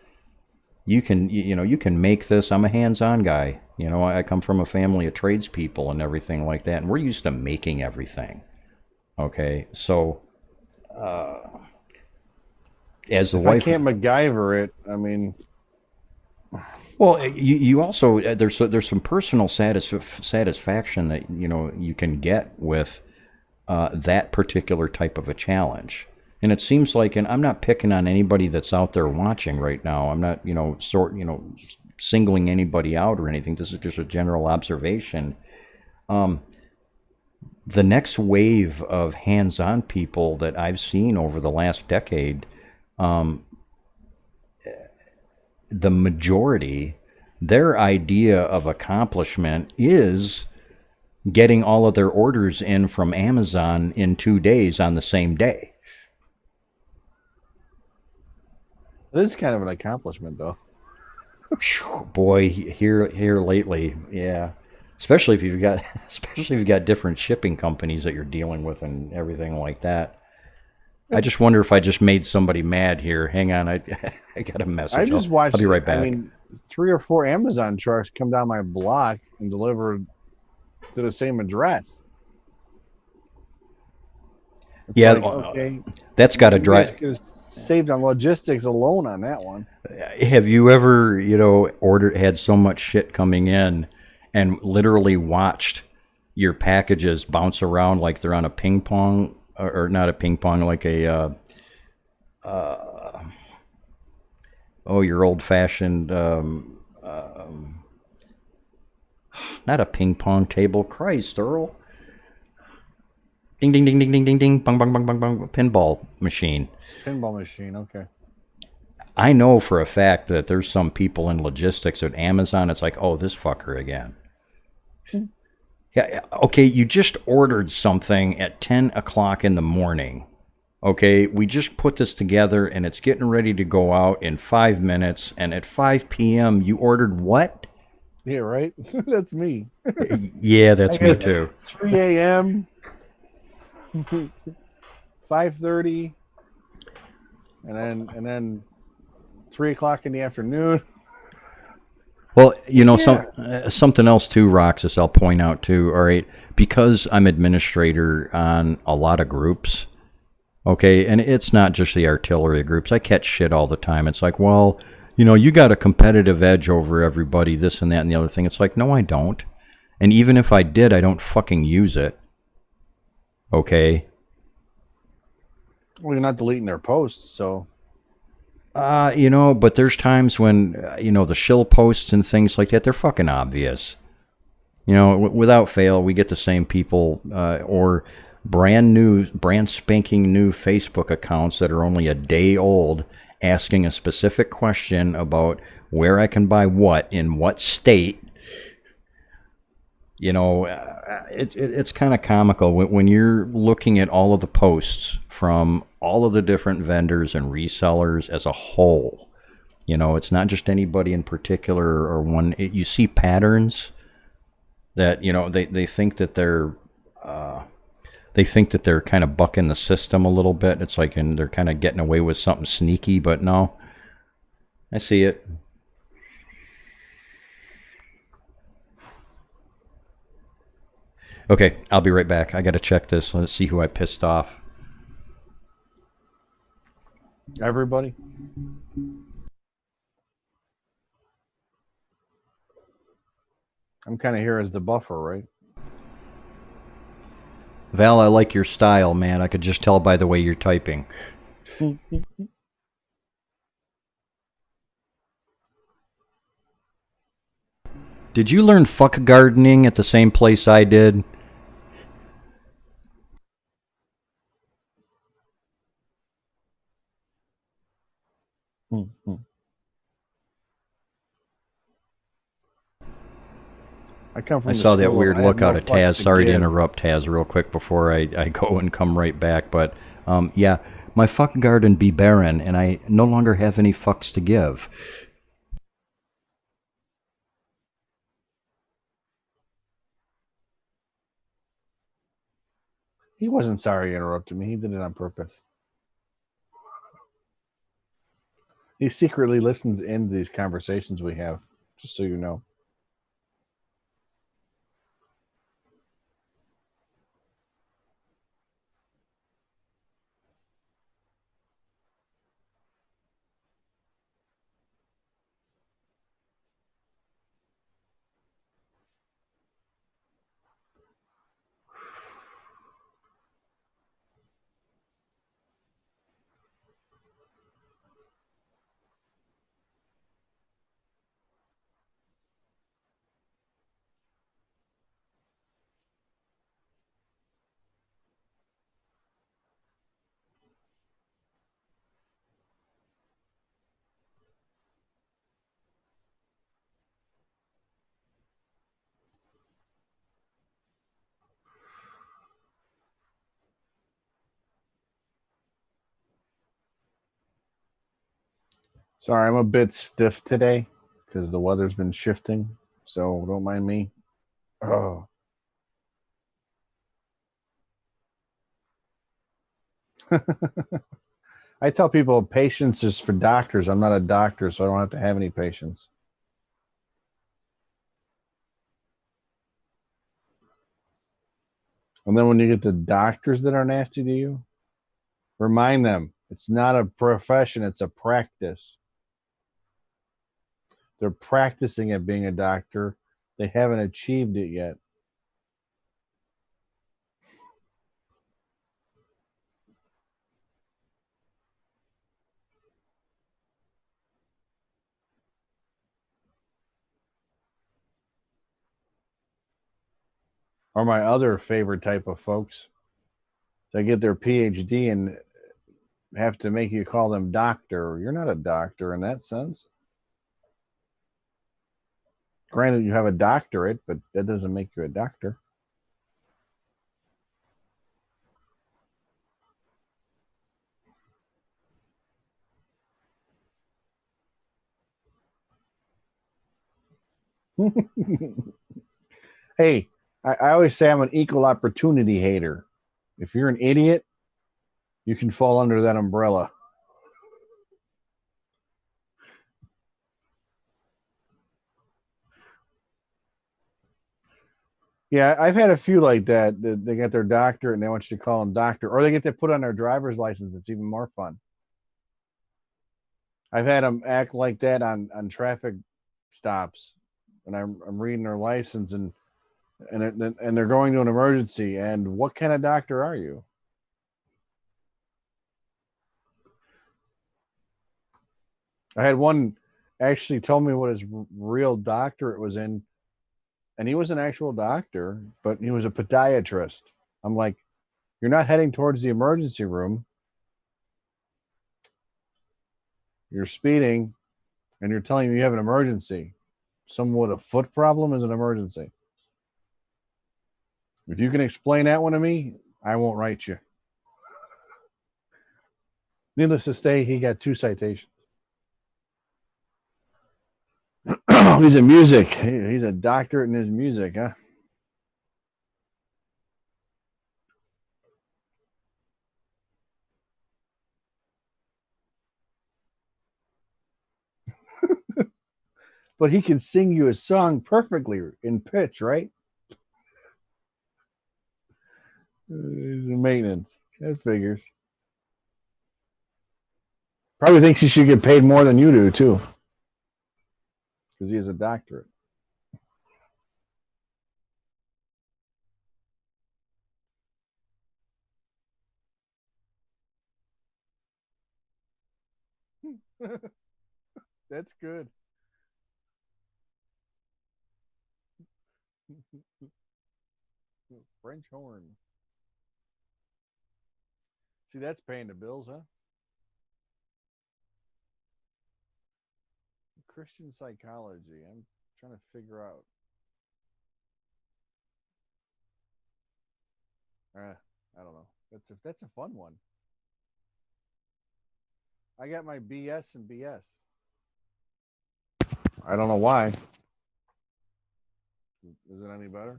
You can make this. I'm a hands-on guy. I come from a family of tradespeople and everything like that. And we're used to making everything. Okay. So, as the wife, I can't MacGyver it. I mean, well, you also there's some personal satisfaction that you can get with that particular type of a challenge. And it seems like, and I'm not picking on anybody that's out there watching right now. I'm not singling anybody out or anything. This is just a general observation. The next wave of hands-on people that I've seen over the last decade, the majority, their idea of accomplishment is getting all of their orders in from Amazon in 2 days on the same day. it is kind of an accomplishment, though. Boy, here lately, yeah. Especially if you've got different shipping companies that you're dealing with and everything like that. I just wonder if I just made somebody mad here. Hang on, I got a message. I just watched. I'll be right back. I mean, 3 or 4 Amazon trucks come down my block and deliver to the same address. It's yeah, like, okay, that's got to drive. Saved on logistics alone on that one. Have you ever, had so much shit coming in and literally watched your packages bounce around like they're on a ping pong, or not a ping pong, like a, your old fashioned, not a ping pong table. Christ, Earl. Ding, ding, ding, ding, ding, ding, ding, bang, bang, bang, bang, bang, pinball machine. Pinball machine, okay. I know for a fact that there's some people in logistics at Amazon. It's like, oh, this fucker again. Yeah, okay, you just ordered something at 10 o'clock in the morning. Okay, we just put this together and it's getting ready to go out in 5 minutes. And at 5 p.m., you ordered what? Yeah, right? That's me. Yeah, that's me too. 3 a.m., 5:30, and then 3 o'clock in the afternoon. Well, something else too, Roxas, I'll point out too. All right, because I'm administrator on a lot of groups. Okay, and it's not just the artillery groups. I catch shit all the time. It's like, well, you got a competitive edge over everybody, this and that and the other thing. It's like, no, I don't. And even if I did, I don't fucking use it. Okay. Well, you're not deleting their posts, so. But there's times when, the shill posts and things like that, they're fucking obvious. Without fail, we get the same people, or brand spanking new Facebook accounts that are only a day old asking a specific question about where I can buy what in what state. You know, it's kind of comical when you're looking at all of the posts from all of the different vendors and resellers as a whole. You know, it's not just anybody in particular or one. You see patterns that, you know, they think that they're kind of bucking the system a little bit. It's like, and they're kind of getting away with something sneaky, but no, I see it. Okay, I'll be right back. I got to check this. Let's see who I pissed off. Everybody. I'm kind of here as the buffer, right? Val, I like your style, man. I could just tell by the way you're typing. Did you learn fuck gardening at the same place I did? I come I from the saw that school of weird I have look out no of fucks Taz. to Sorry to give. interrupt Taz real quick before I go and come right back. But yeah, my fuck garden be barren and I no longer have any fucks to give. He wasn't sorry he interrupted me. He did it on purpose. He secretly listens into these conversations we have, just so you know. Sorry, I'm a bit stiff today because the weather's been shifting. So don't mind me. Oh. I tell people patience is for doctors. I'm not a doctor, so I don't have to have any patience. And then when you get the doctors that are nasty to you, remind them it's not a profession, it's a practice. They're practicing at being a doctor. They haven't achieved it yet. Or my other favorite type of folks, they get their PhD and have to make you call them doctor. You're not a doctor in that sense. Granted, you have a doctorate, but that doesn't make you a doctor. Hey, I always say I'm an equal opportunity hater. If you're an idiot, you can fall under that umbrella. Yeah, I've had a few like that. They get their doctorate and they want you to call them doctor, or they get to put on their driver's license. It's even more fun. I've had them act like that on traffic stops, and I'm reading their license and they're going to an emergency. And what kind of doctor are you? I had one actually tell me what his real doctorate was in, and he was an actual doctor, but he was a podiatrist. I'm like, You're not heading towards the emergency room. You're speeding, and you're telling me you have an emergency. Someone with a foot problem is an emergency. If you can explain that one to me, I won't write you. Needless to say, he got 2 citations. He's a music. He's a doctorate in his music, huh? But he can sing you a song perfectly in pitch, right? He's in maintenance. That figures. Probably thinks he should get paid more than you do, too. Because he has a doctorate. That's good. French horn. See, that's paying the bills, huh? Christian psychology. I'm trying to figure out. I don't know. That's a fun one. I got my BS and BS. I don't know why. Is it any better?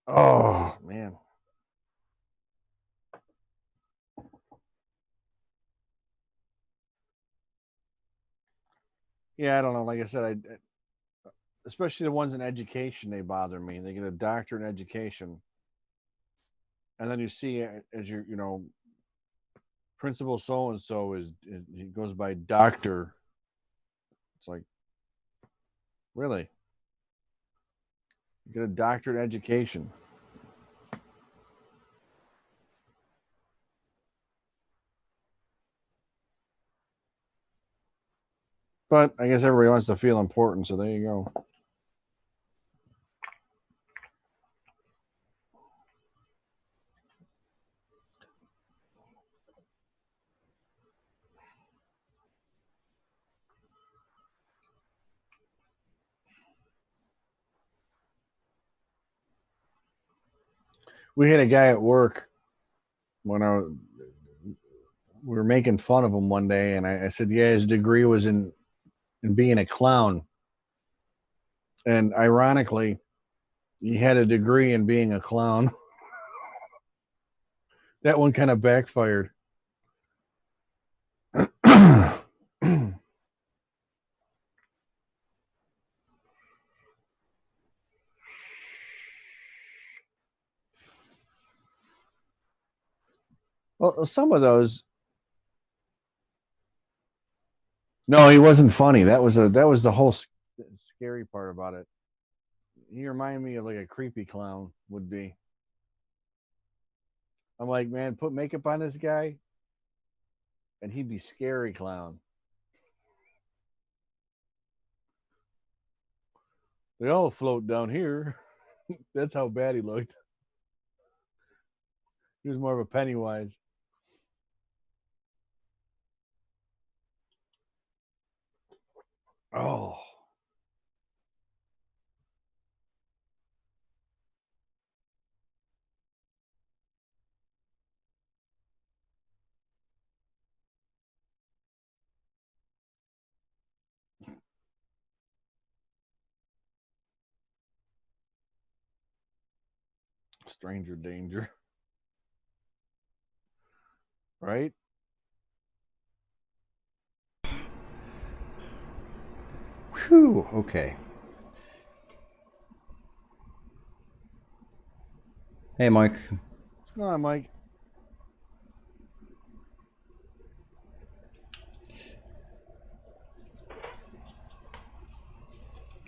Oh man. Yeah, I don't know. Like I said, especially the ones in education, they bother me. They get a doctorate in education, and then you see as principal so and so is he goes by doctor. It's like, really? You get a doctorate in education. But I guess everybody wants to feel important, so there you go. We had a guy at work when we were making fun of him one day, and I said, "Yeah, his degree was in being a clown." And ironically, he had a degree in being a clown. That one kind of backfired. Well, some of those. No, he wasn't funny. That was the whole scary part about it. He reminded me of like a creepy clown would be. I'm like, man, put makeup on this guy, and he'd be scary clown. They all float down here. That's how bad he looked. He was more of a Pennywise. Oh, stranger danger, right? Whew, okay. Hey, Mike. What's going on, Mike?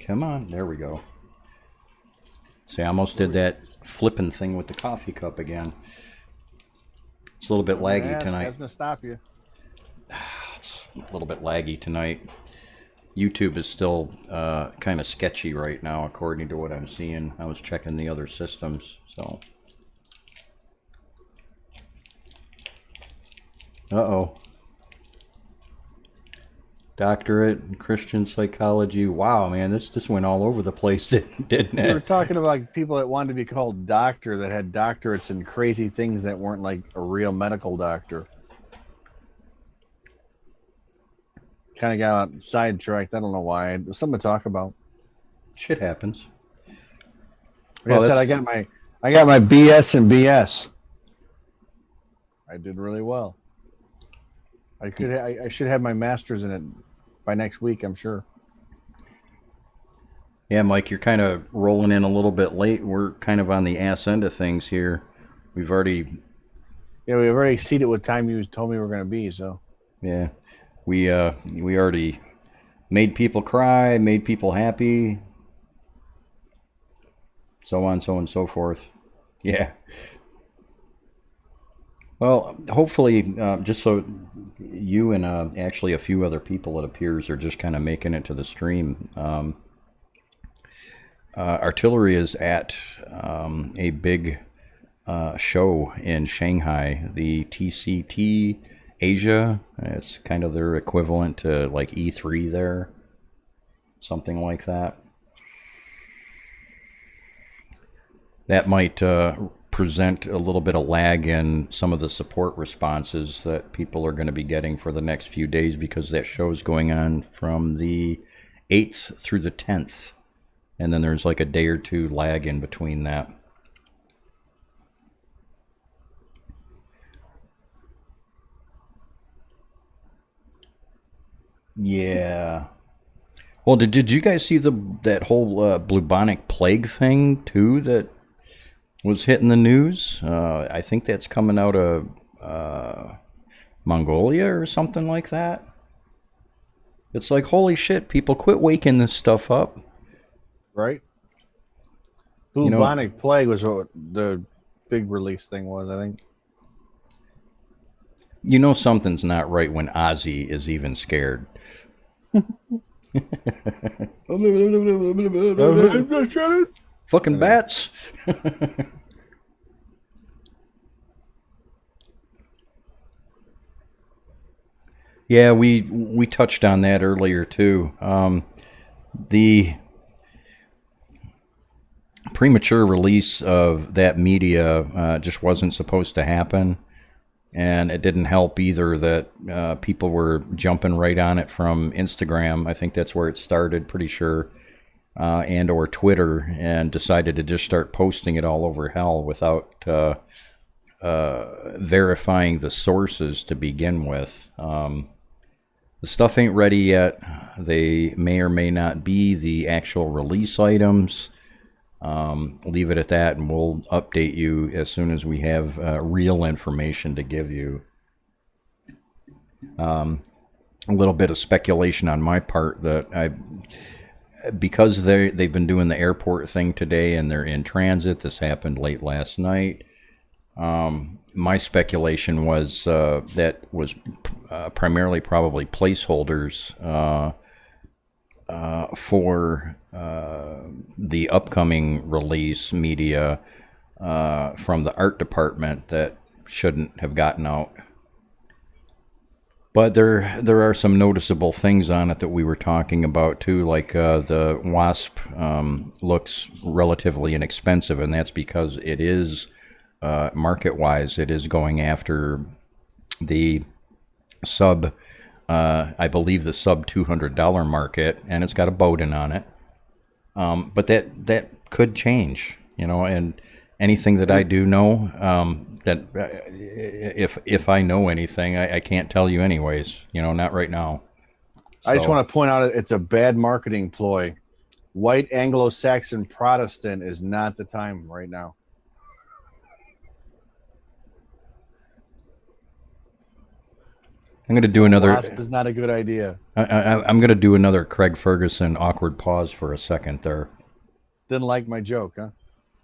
Come on. There we go. See, I almost did that flipping thing with the coffee cup again. It's a little bit laggy tonight. That's gonna stop you. a little bit laggy tonight. YouTube is still kind of sketchy right now, according to what I'm seeing. I was checking the other systems, so. Uh-oh. Doctorate in Christian psychology. Wow, man, this went all over the place, didn't it? We were talking about like, people that wanted to be called doctor that had doctorates in crazy things that weren't like a real medical doctor. Kind of got sidetracked. I don't know why. It was something to talk about. Shit happens. Like I said, I got my BS and BS. I did really well. I should have my master's in it by next week, I'm sure. Yeah, Mike, you're kind of rolling in a little bit late. We're kind of on the ass end of things here. We've already exceeded what time you told me we were going to be. So yeah, we already made people cry, made people happy, so on, so on and so forth. Yeah. Well, hopefully, just so you and actually a few other people, it appears, are just kind of making it to the stream. Artillery is at a big show in Shanghai, the TCT Asia. It's kind of their equivalent to like E3 there, something like that. That might present a little bit of lag in some of the support responses that people are going to be getting for the next few days, because that show is going on from the 8th through the 10th. And then there's like a day or two lag in between that. Yeah. Well, did you guys see that whole bubonic plague thing too that was hitting the news? I think that's coming out of Mongolia or something like that. It's like, holy shit, people, quit waking this stuff up. Right? Bubonic plague was what the big release thing was, I think. You know something's not right when Ozzy is even scared. Fucking bats. Yeah, we touched on that earlier too. The premature release of that media just wasn't supposed to happen, and it didn't help either that people were jumping right on it from Instagram. I think that's where it started, pretty sure, and or Twitter, and decided to just start posting it all over hell without verifying the sources to begin with. The stuff ain't ready yet. They may or may not be the actual release items. Leave it at that, and we'll update you as soon as we have real information to give you. A little bit of speculation on my part that because they've been doing the airport thing today and they're in transit. This happened late last night. My speculation was that was primarily probably placeholders for the upcoming release media from the art department that shouldn't have gotten out. But there are some noticeable things on it that we were talking about too, like the Wasp looks relatively inexpensive, and that's because it is market-wise, it is going after the sub, I believe the sub $200 market, and it's got a Bowden on it. But that could change, and anything that I do know, that if I know anything, I can't tell you anyways, not right now. So. I just want to point out it's a bad marketing ploy. White Anglo-Saxon Protestant is not the time right now. I'm going to do another. Wasp is not a good idea. I'm going to do another Craig Ferguson awkward pause for a second there. Didn't like my joke, huh?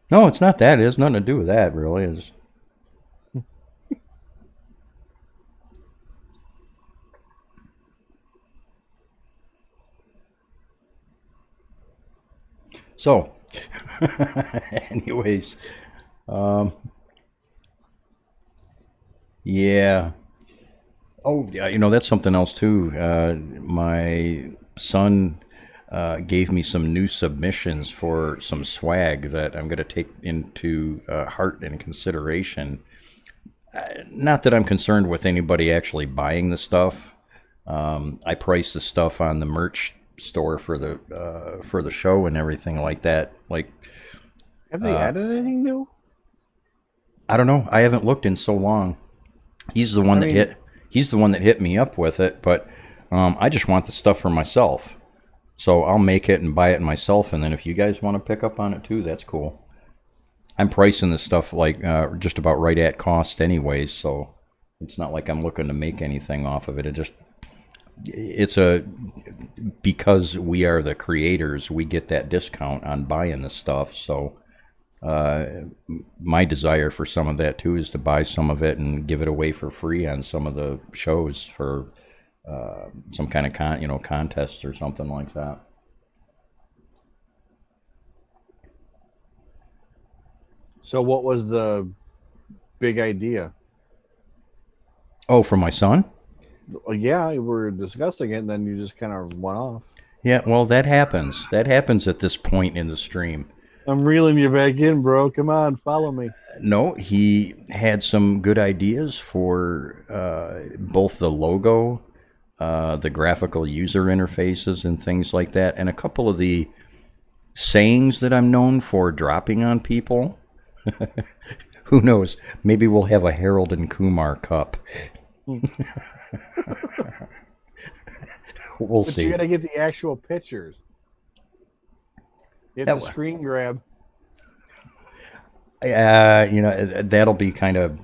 No, it's not that. It has nothing to do with that, really. It's... So, anyways, um, yeah. Oh, yeah, that's something else too. My son gave me some new submissions for some swag that I'm going to take into heart and consideration. Not that I'm concerned with anybody actually buying the stuff. I price the stuff on the merch store for the show and everything like that. Like, Have they added anything new? I don't know. I haven't looked in so long. He's the one I that mean, hit. He's the one that hit me up with it, but I just want the stuff for myself. So I'll make it and buy it myself, and then if you guys want to pick up on it too, that's cool. I'm pricing the stuff like just about right at cost, anyways. So it's not like I'm looking to make anything off of it. It's a because we are the creators, we get that discount on buying the stuff. So my desire for some of that too is to buy some of it and give it away for free on some of the shows for some kind of contest or something like that. so what was the big idea? Oh, for my son? Well, yeah, we were discussing it, and then you just kind of went off. Yeah, well, that happens. That happens at this point in the stream. I'm reeling you back in, bro. Come on, follow me. No, he had some good ideas for both the logo, the graphical user interfaces, and things like that, and a couple of the sayings that I'm known for dropping on people. Who knows? Maybe we'll have a Harold and Kumar cup. We'll But see. you got to get the actual pictures. You have to screen grab. That'll be kind of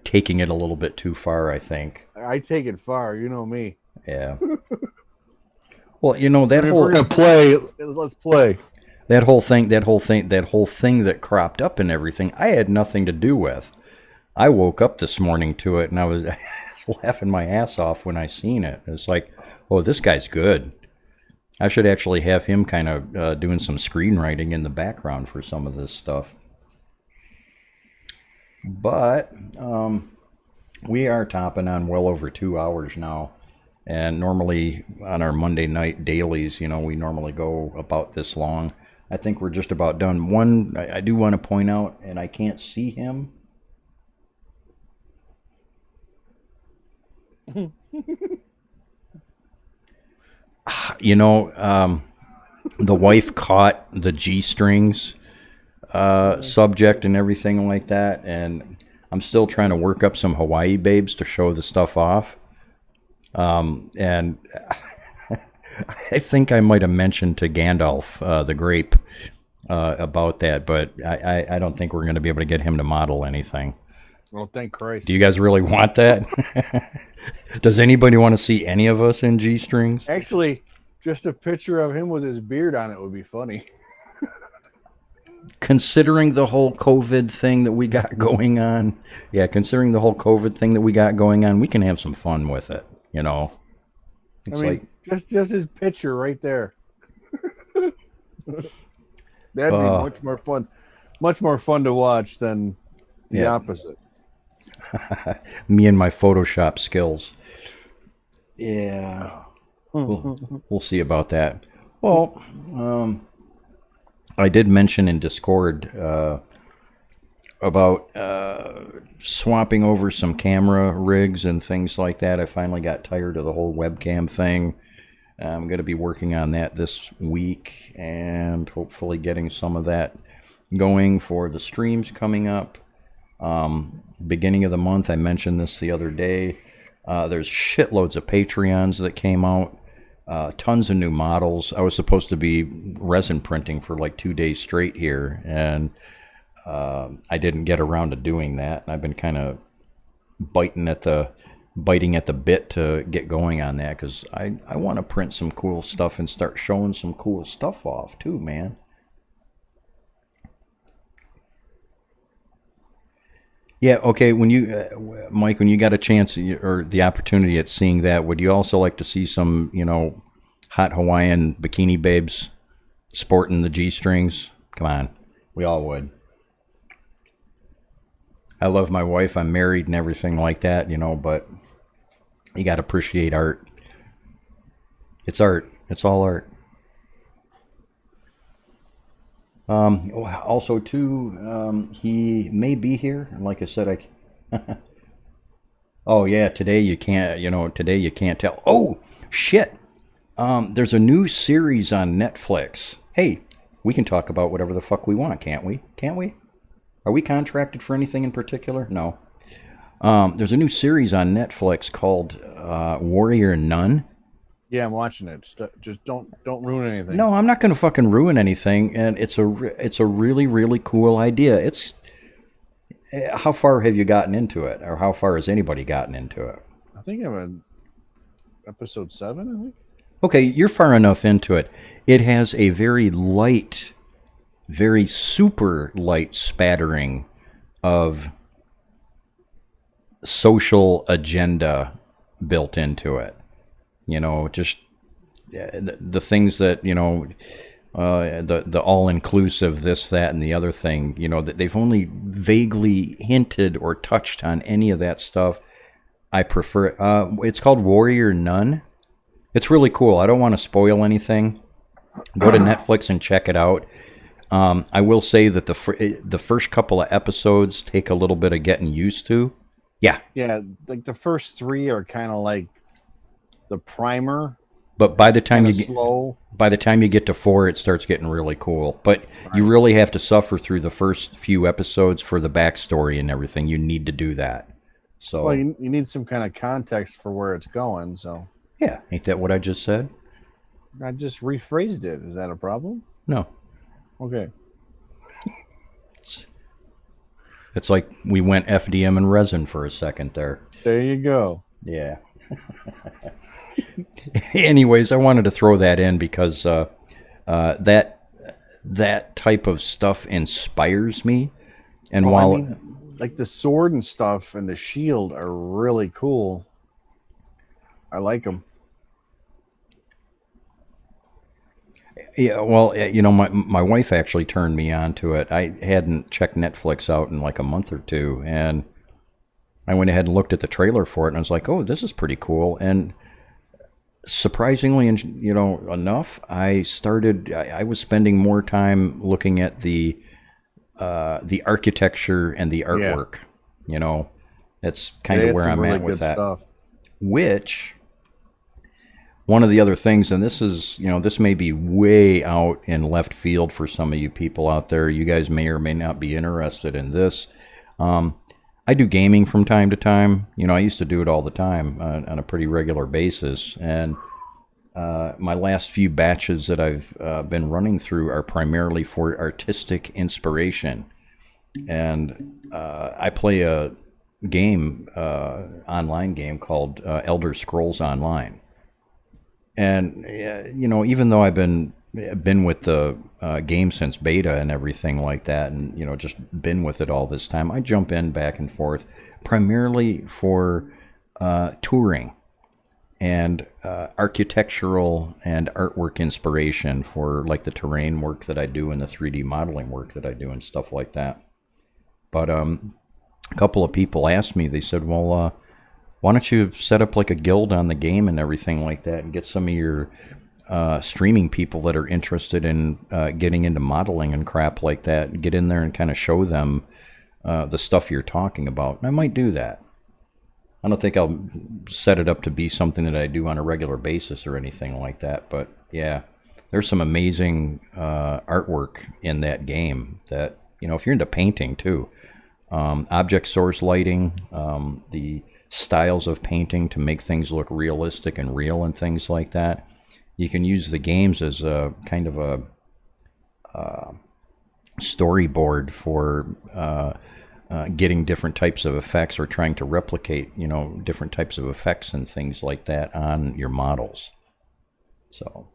taking it a little bit too far, I think. I take it far. You know me. Yeah. Well, that If whole we're gonna play, let's play. that whole thing that cropped up and everything, I had nothing to do with. I woke up this morning to it, and I was laughing my ass off when I seen it. It's like, oh, this guy's good. I should actually have him kind of doing some screenwriting in the background for some of this stuff. But we are topping on well over 2 hours now. And normally on our Monday night dailies, we normally go about this long. I think we're just about done. One, I do want to point out, and I can't see him. The wife caught the G-strings subject and everything like that, and I'm still trying to work up some Hawaii babes to show the stuff off. And I think I might have mentioned to Gandalf, the grape, about that, but I don't think we're going to be able to get him to model anything. Well, thank Christ. Do you guys really want that? Does anybody want to see any of us in G-strings? Actually, just a picture of him with his beard on it would be funny. Considering the whole COVID thing that we got going on, we can have some fun with it, It's just his picture right there. That'd be much more fun to watch than the opposite. Me and my Photoshop skills. Yeah. We'll see about that. Well, I did mention in Discord about swapping over some camera rigs and things like that. I finally got tired of the whole webcam thing. I'm going to be working on that this week and hopefully getting some of that going for the streams coming up. Beginning of the month, I mentioned this the other day. There's shitloads of Patreons that came out. Tons of new models. I was supposed to be resin printing for like 2 days straight here, and I didn't get around to doing that. And I've been kind of biting at the bit to get going on that, because I want to print some cool stuff and start showing some cool stuff off too, man. Yeah, okay, when you, Mike, when you got a chance or the opportunity at seeing that, would you also like to see some, hot Hawaiian bikini babes sporting the G-strings. Come on. We all would. I love my wife. I'm married and everything like that, but you got to appreciate art. It's art. It's all art. Also, too, he may be here. And like I said, oh, yeah, today you can't, today you can't tell. Oh, shit. There's a new series on Netflix. Hey, we can talk about whatever the fuck we want, can't we? Can't we? Are we contracted for anything in particular? No. There's a new series on Netflix called Warrior Nun. Yeah, I'm watching it. Just don't ruin anything. No, I'm not going to fucking ruin anything, and it's a really, really cool idea. How far have you gotten into it, or how far has anybody gotten into it? I think I'm in episode 7, I think. Okay, you're far enough into it. It has a very light, very super light spattering of social agenda built into it. Just the things that, the all-inclusive this, that, and the other thing, that they've only vaguely hinted or touched on any of that stuff. I prefer it's called Warrior Nun. It's really cool. I don't want to spoil anything. Go to Netflix and check it out. I will say that the first couple of episodes take a little bit of getting used to. Yeah. Yeah, like the first 3 are kind of like the primer. But by the time by the time you get to 4, it starts getting really cool. But you really have to suffer through the first few episodes for the backstory and everything. You need to do that. So well, you need some kind of context for where it's going. So yeah, ain't that what I just said? I just rephrased it. Is that a problem? No. Okay. It's like we went FDM and resin for a second there. There you go. Yeah. Anyways, I wanted to throw that in because that type of stuff inspires me. And like the sword and stuff and the shield are really cool. I like them. Yeah, well, my wife actually turned me on to it. I hadn't checked Netflix out in like a month or two, and I went ahead and looked at the trailer for it, and I was like, oh, this is pretty cool. And surprisingly, enough, I was spending more time looking at the architecture and the artwork. Yeah. That's kind of where I'm really at with that. Stuff. Which, one of the other things, and this is, this may be way out in left field for some of you people out there. You guys may or may not be interested in this. I do gaming from time to time. I used to do it all the time on a pretty regular basis. And my last few batches that I've been running through are primarily for artistic inspiration. And I play a game, online game called Elder Scrolls Online. And, even though I've been with the game since beta and everything like that, and, just been with it all this time, I jump in back and forth primarily for touring and architectural and artwork inspiration for like the terrain work that I do and the 3D modeling work that I do and stuff like that. But a couple of people asked me, they said, well, why don't you set up like a guild on the game and everything like that and get some of your streaming people that are interested in getting into modeling and crap like that, and get in there and kind of show them the stuff you're talking about. And I might do that. I don't think I'll set it up to be something that I do on a regular basis or anything like that. But yeah, there's some amazing artwork in that game that, if you're into painting too, object source lighting, the styles of painting to make things look realistic and real and things like that. You can use the games as a kind of a storyboard for getting different types of effects or trying to replicate, different types of effects and things like that on your models. So,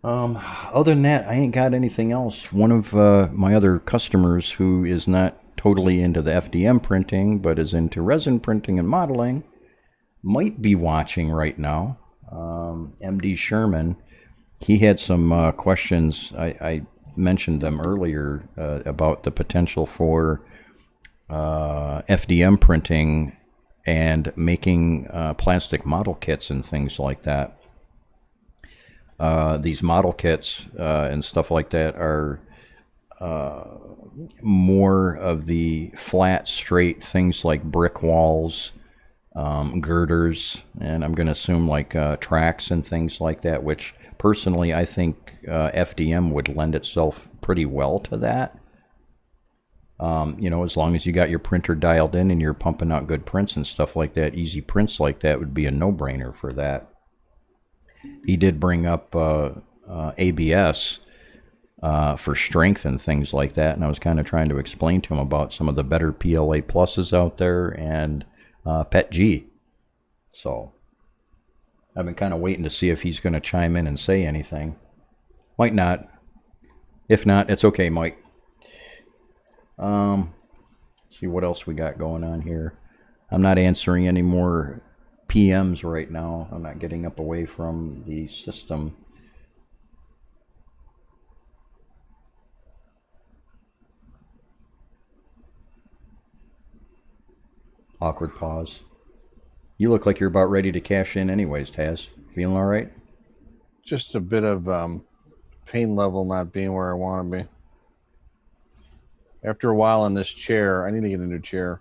other than that, I ain't got anything else. One of my other customers who is not totally into the FDM printing, but is into resin printing and modeling, might be watching right now. MD Sherman, he had some questions. I mentioned them earlier about the potential for FDM printing and making plastic model kits and things like that. These model kits and stuff like that are more of the flat, straight things like brick walls, girders, and I'm going to assume like tracks and things like that, which personally I think FDM would lend itself pretty well to that. As long as you got your printer dialed in and you're pumping out good prints and stuff like that, easy prints like that would be a no-brainer for that. He did bring up ABS for strength and things like that, and I was kind of trying to explain to him about some of the better PLA pluses out there and PETG. So I've been kind of waiting to see if he's going to chime in and say anything. Might not. If not, it's okay, Mike. See what else we got going on here. I'm not answering any more PMs right now. I'm not getting up away from the system. Awkward pause. You look like you're about ready to cash in anyways, Taz. Feeling all right? Just a bit of pain level not being where I want to be. After a while in this chair, I need to get a new chair.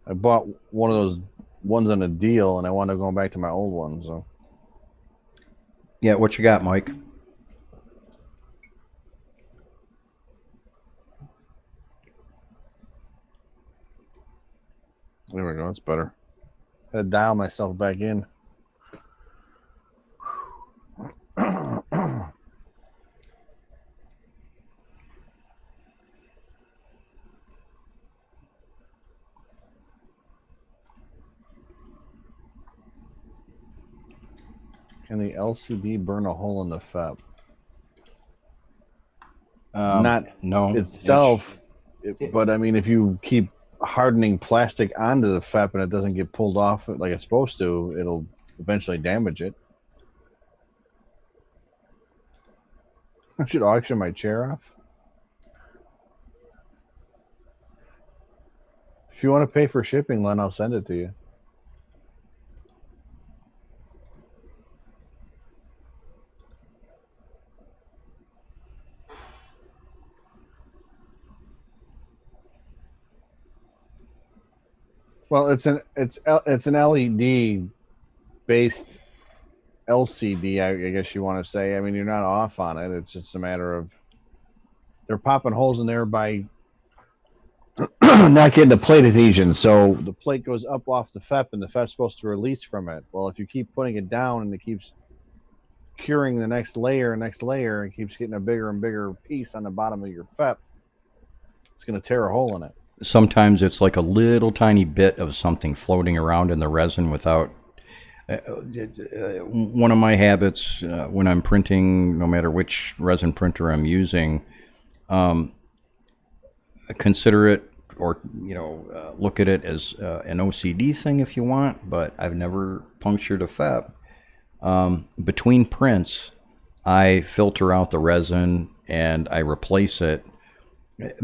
I bought one of those ones on a deal, and I want to go back to my old one. So, yeah, what you got, Mike? There we go. That's better. I had to dial myself back in. Can the LCD burn a hole in the FEP? Not no itself, but I mean, if you keep hardening plastic onto the FEP and it doesn't get pulled off like it's supposed to, it'll eventually damage it. I should auction my chair off. If you want to pay for shipping, Len, I'll send it to you. Well, it's an LED based LCD, I guess you want to say. I mean, you're not off on it. It's just a matter of they're popping holes in there by not getting the plate adhesion. So the plate goes up off the FEP, and the FEP's supposed to release from it. Well, if you keep putting it down and it keeps curing the next layer, and keeps getting a bigger and bigger piece on the bottom of your FEP, it's going to tear a hole in it. Sometimes it's like a little tiny bit of something floating around in the resin without. One of my habits when I'm printing, no matter which resin printer I'm using, consider it or look at it as an OCD thing if you want, but I've never punctured a FEP. Between prints, I filter out the resin and I replace it.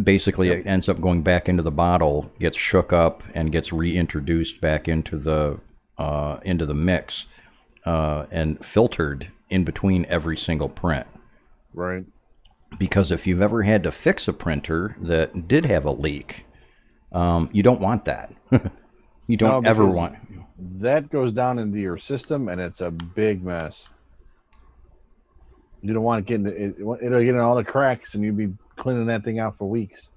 Basically, It ends up going back into the bottle, gets shook up, and gets reintroduced back into the mix, and filtered in between every single print. Right. Because if you've ever had to fix a printer that did have a leak, you don't want that. You don't ever want. That goes down into your system, and it's a big mess. You don't want to get into it. It'll get in all the cracks, and you'd be cleaning that thing out for weeks.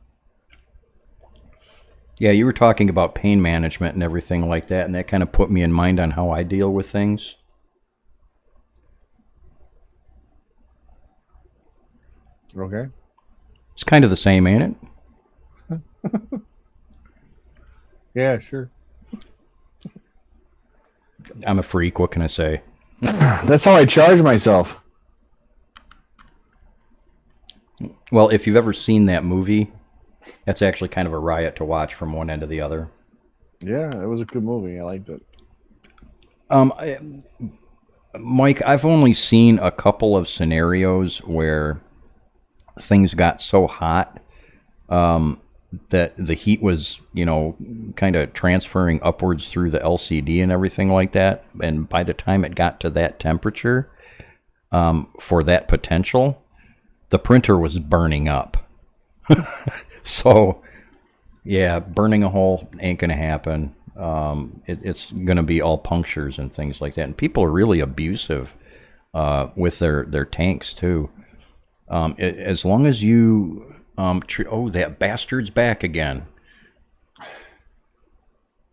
Yeah, you were talking about pain management and everything like that, and that kind of put me in mind on how I deal with things. Okay. It's kind of the same, ain't it? Yeah, sure. I'm a freak. What can I say? That's how I charge myself. Well, if you've ever seen that movie, that's actually kind of a riot to watch from one end to the other. Yeah, it was a good movie. I liked it. Mike, I've only seen a couple of scenarios where things got so hot that the heat was, kind of transferring upwards through the LCD and everything like that. And by the time it got to that temperature, for that potential, the printer was burning up. So, yeah, burning a hole ain't going to happen. It's going to be all punctures and things like that. And people are really abusive with their tanks, too. As long as you... oh, that bastard's back again.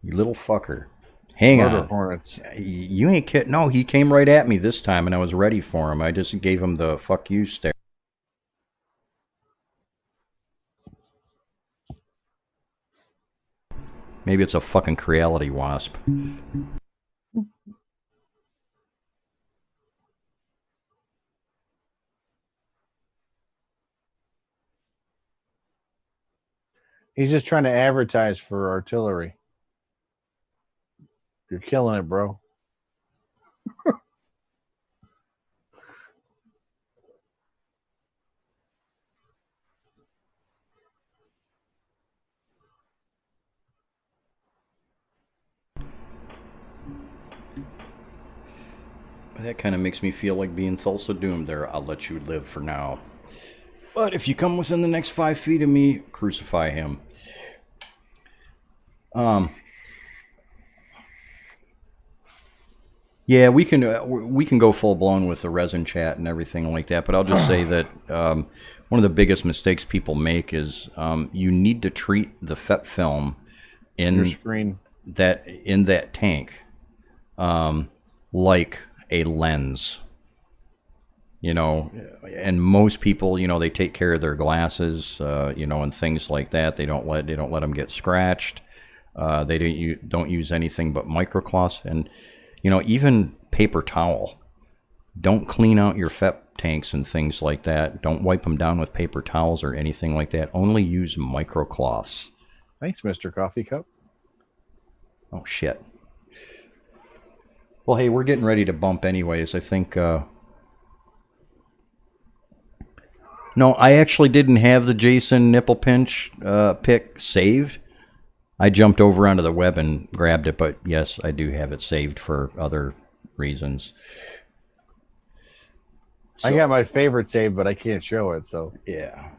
You little fucker. Hang on. Hornets. You ain't kidding. No, he came right at me this time, and I was ready for him. I just gave him the fuck you stare. Maybe it's a fucking Creality wasp. He's just trying to advertise for artillery. You're killing it, bro. That kind of makes me feel like being Thulsa Doom there. I'll let you live for now. But if you come within the next 5 feet of me, crucify him. Yeah, we can go full blown with the resin chat and everything like that. But I'll just say that one of the biggest mistakes people make is you need to treat the FEP film in that tank like a lens. And most people, they take care of their glasses, and things like that. They don't let them get scratched. They don't use anything but microcloths and, even paper towel. Don't clean out your FEP tanks and things like that. Don't wipe them down with paper towels or anything like that. Only use microcloths. Thanks, Mr. Coffee Cup. Oh, shit. Well, hey, we're getting ready to bump anyways. I think... No, I actually didn't have the Jason nipple pinch pick saved. I jumped over onto the web and grabbed it, but yes, I do have it saved for other reasons. So, I got my favorite saved, but I can't show it, so... Yeah.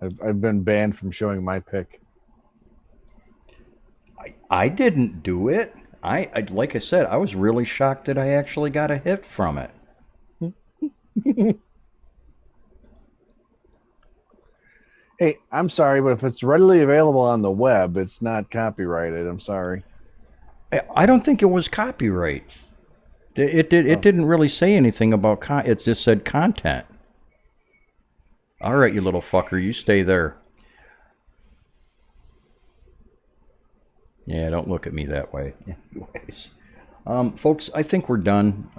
I've been banned from showing my pick. I didn't do it. I like I said, I was really shocked that I actually got a hit from it. Hey, I'm sorry, but if it's readily available on the web, it's not copyrighted. I'm sorry. I don't think it was copyright. It didn't really say anything about it just said content. All right, you little fucker, you stay there. Yeah, don't look at me that way. Anyways, folks, I think we're done.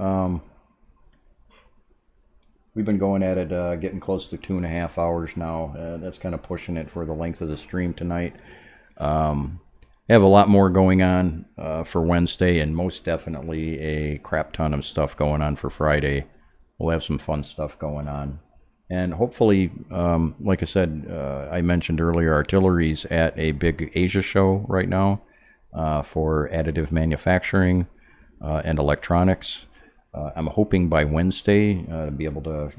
We've been going at it, getting close to 2.5 hours now. That's kind of pushing it for the length of the stream tonight. I have a lot more going on for Wednesday, and most definitely a crap ton of stuff going on for Friday. We'll have some fun stuff going on. And hopefully, like I said, I mentioned earlier, Artillery's at a big Asia show right now for additive manufacturing and electronics. I'm hoping by Wednesday to be able to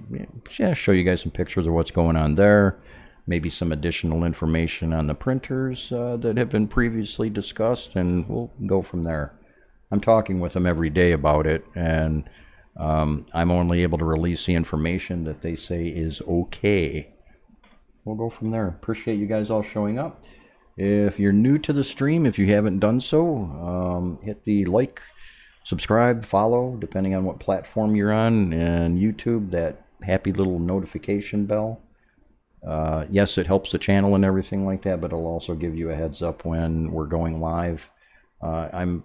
show you guys some pictures of what's going on there. Maybe some additional information on the printers that have been previously discussed, and we'll go from there. I'm talking with them every day about it, and I'm only able to release the information that they say is okay. We'll go from there. Appreciate you guys all showing up. If you're new to the stream, if you haven't done so, hit the like, subscribe, follow, depending on what platform you're on, and YouTube, that happy little notification bell. Yes, it helps the channel and everything like that, but it'll also give you a heads up when we're going live. I'm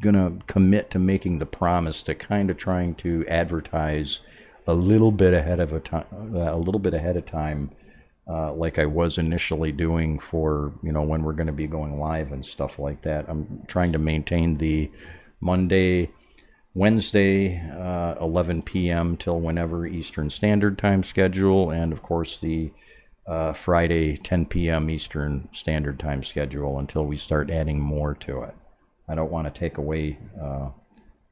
gonna commit to making the promise to kind of trying to advertise a little bit ahead of time like I was initially doing for, when we're going to be going live and stuff like that. I'm trying to maintain the Monday, Wednesday, 11 p.m. till whenever Eastern Standard Time schedule, and of course the Friday 10 p.m. Eastern Standard Time schedule until we start adding more to it. I don't want to take away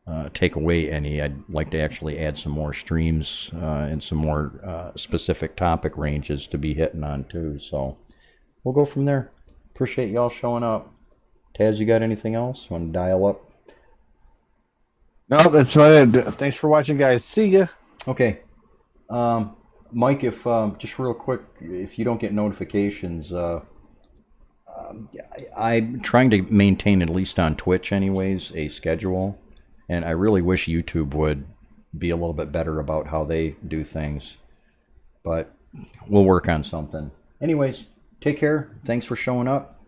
any. I'd like to actually add some more streams and some more specific topic ranges to be hitting on too. So we'll go from there. Appreciate y'all showing up. Taz, you got anything else? Want to dial up? No, that's right. Thanks for watching, guys. See ya. Okay. Mike, if just real quick, if you don't get notifications, I'm trying to maintain, at least on Twitch anyways, a schedule. And I really wish YouTube would be a little bit better about how they do things. But we'll work on something. Anyways, take care. Thanks for showing up.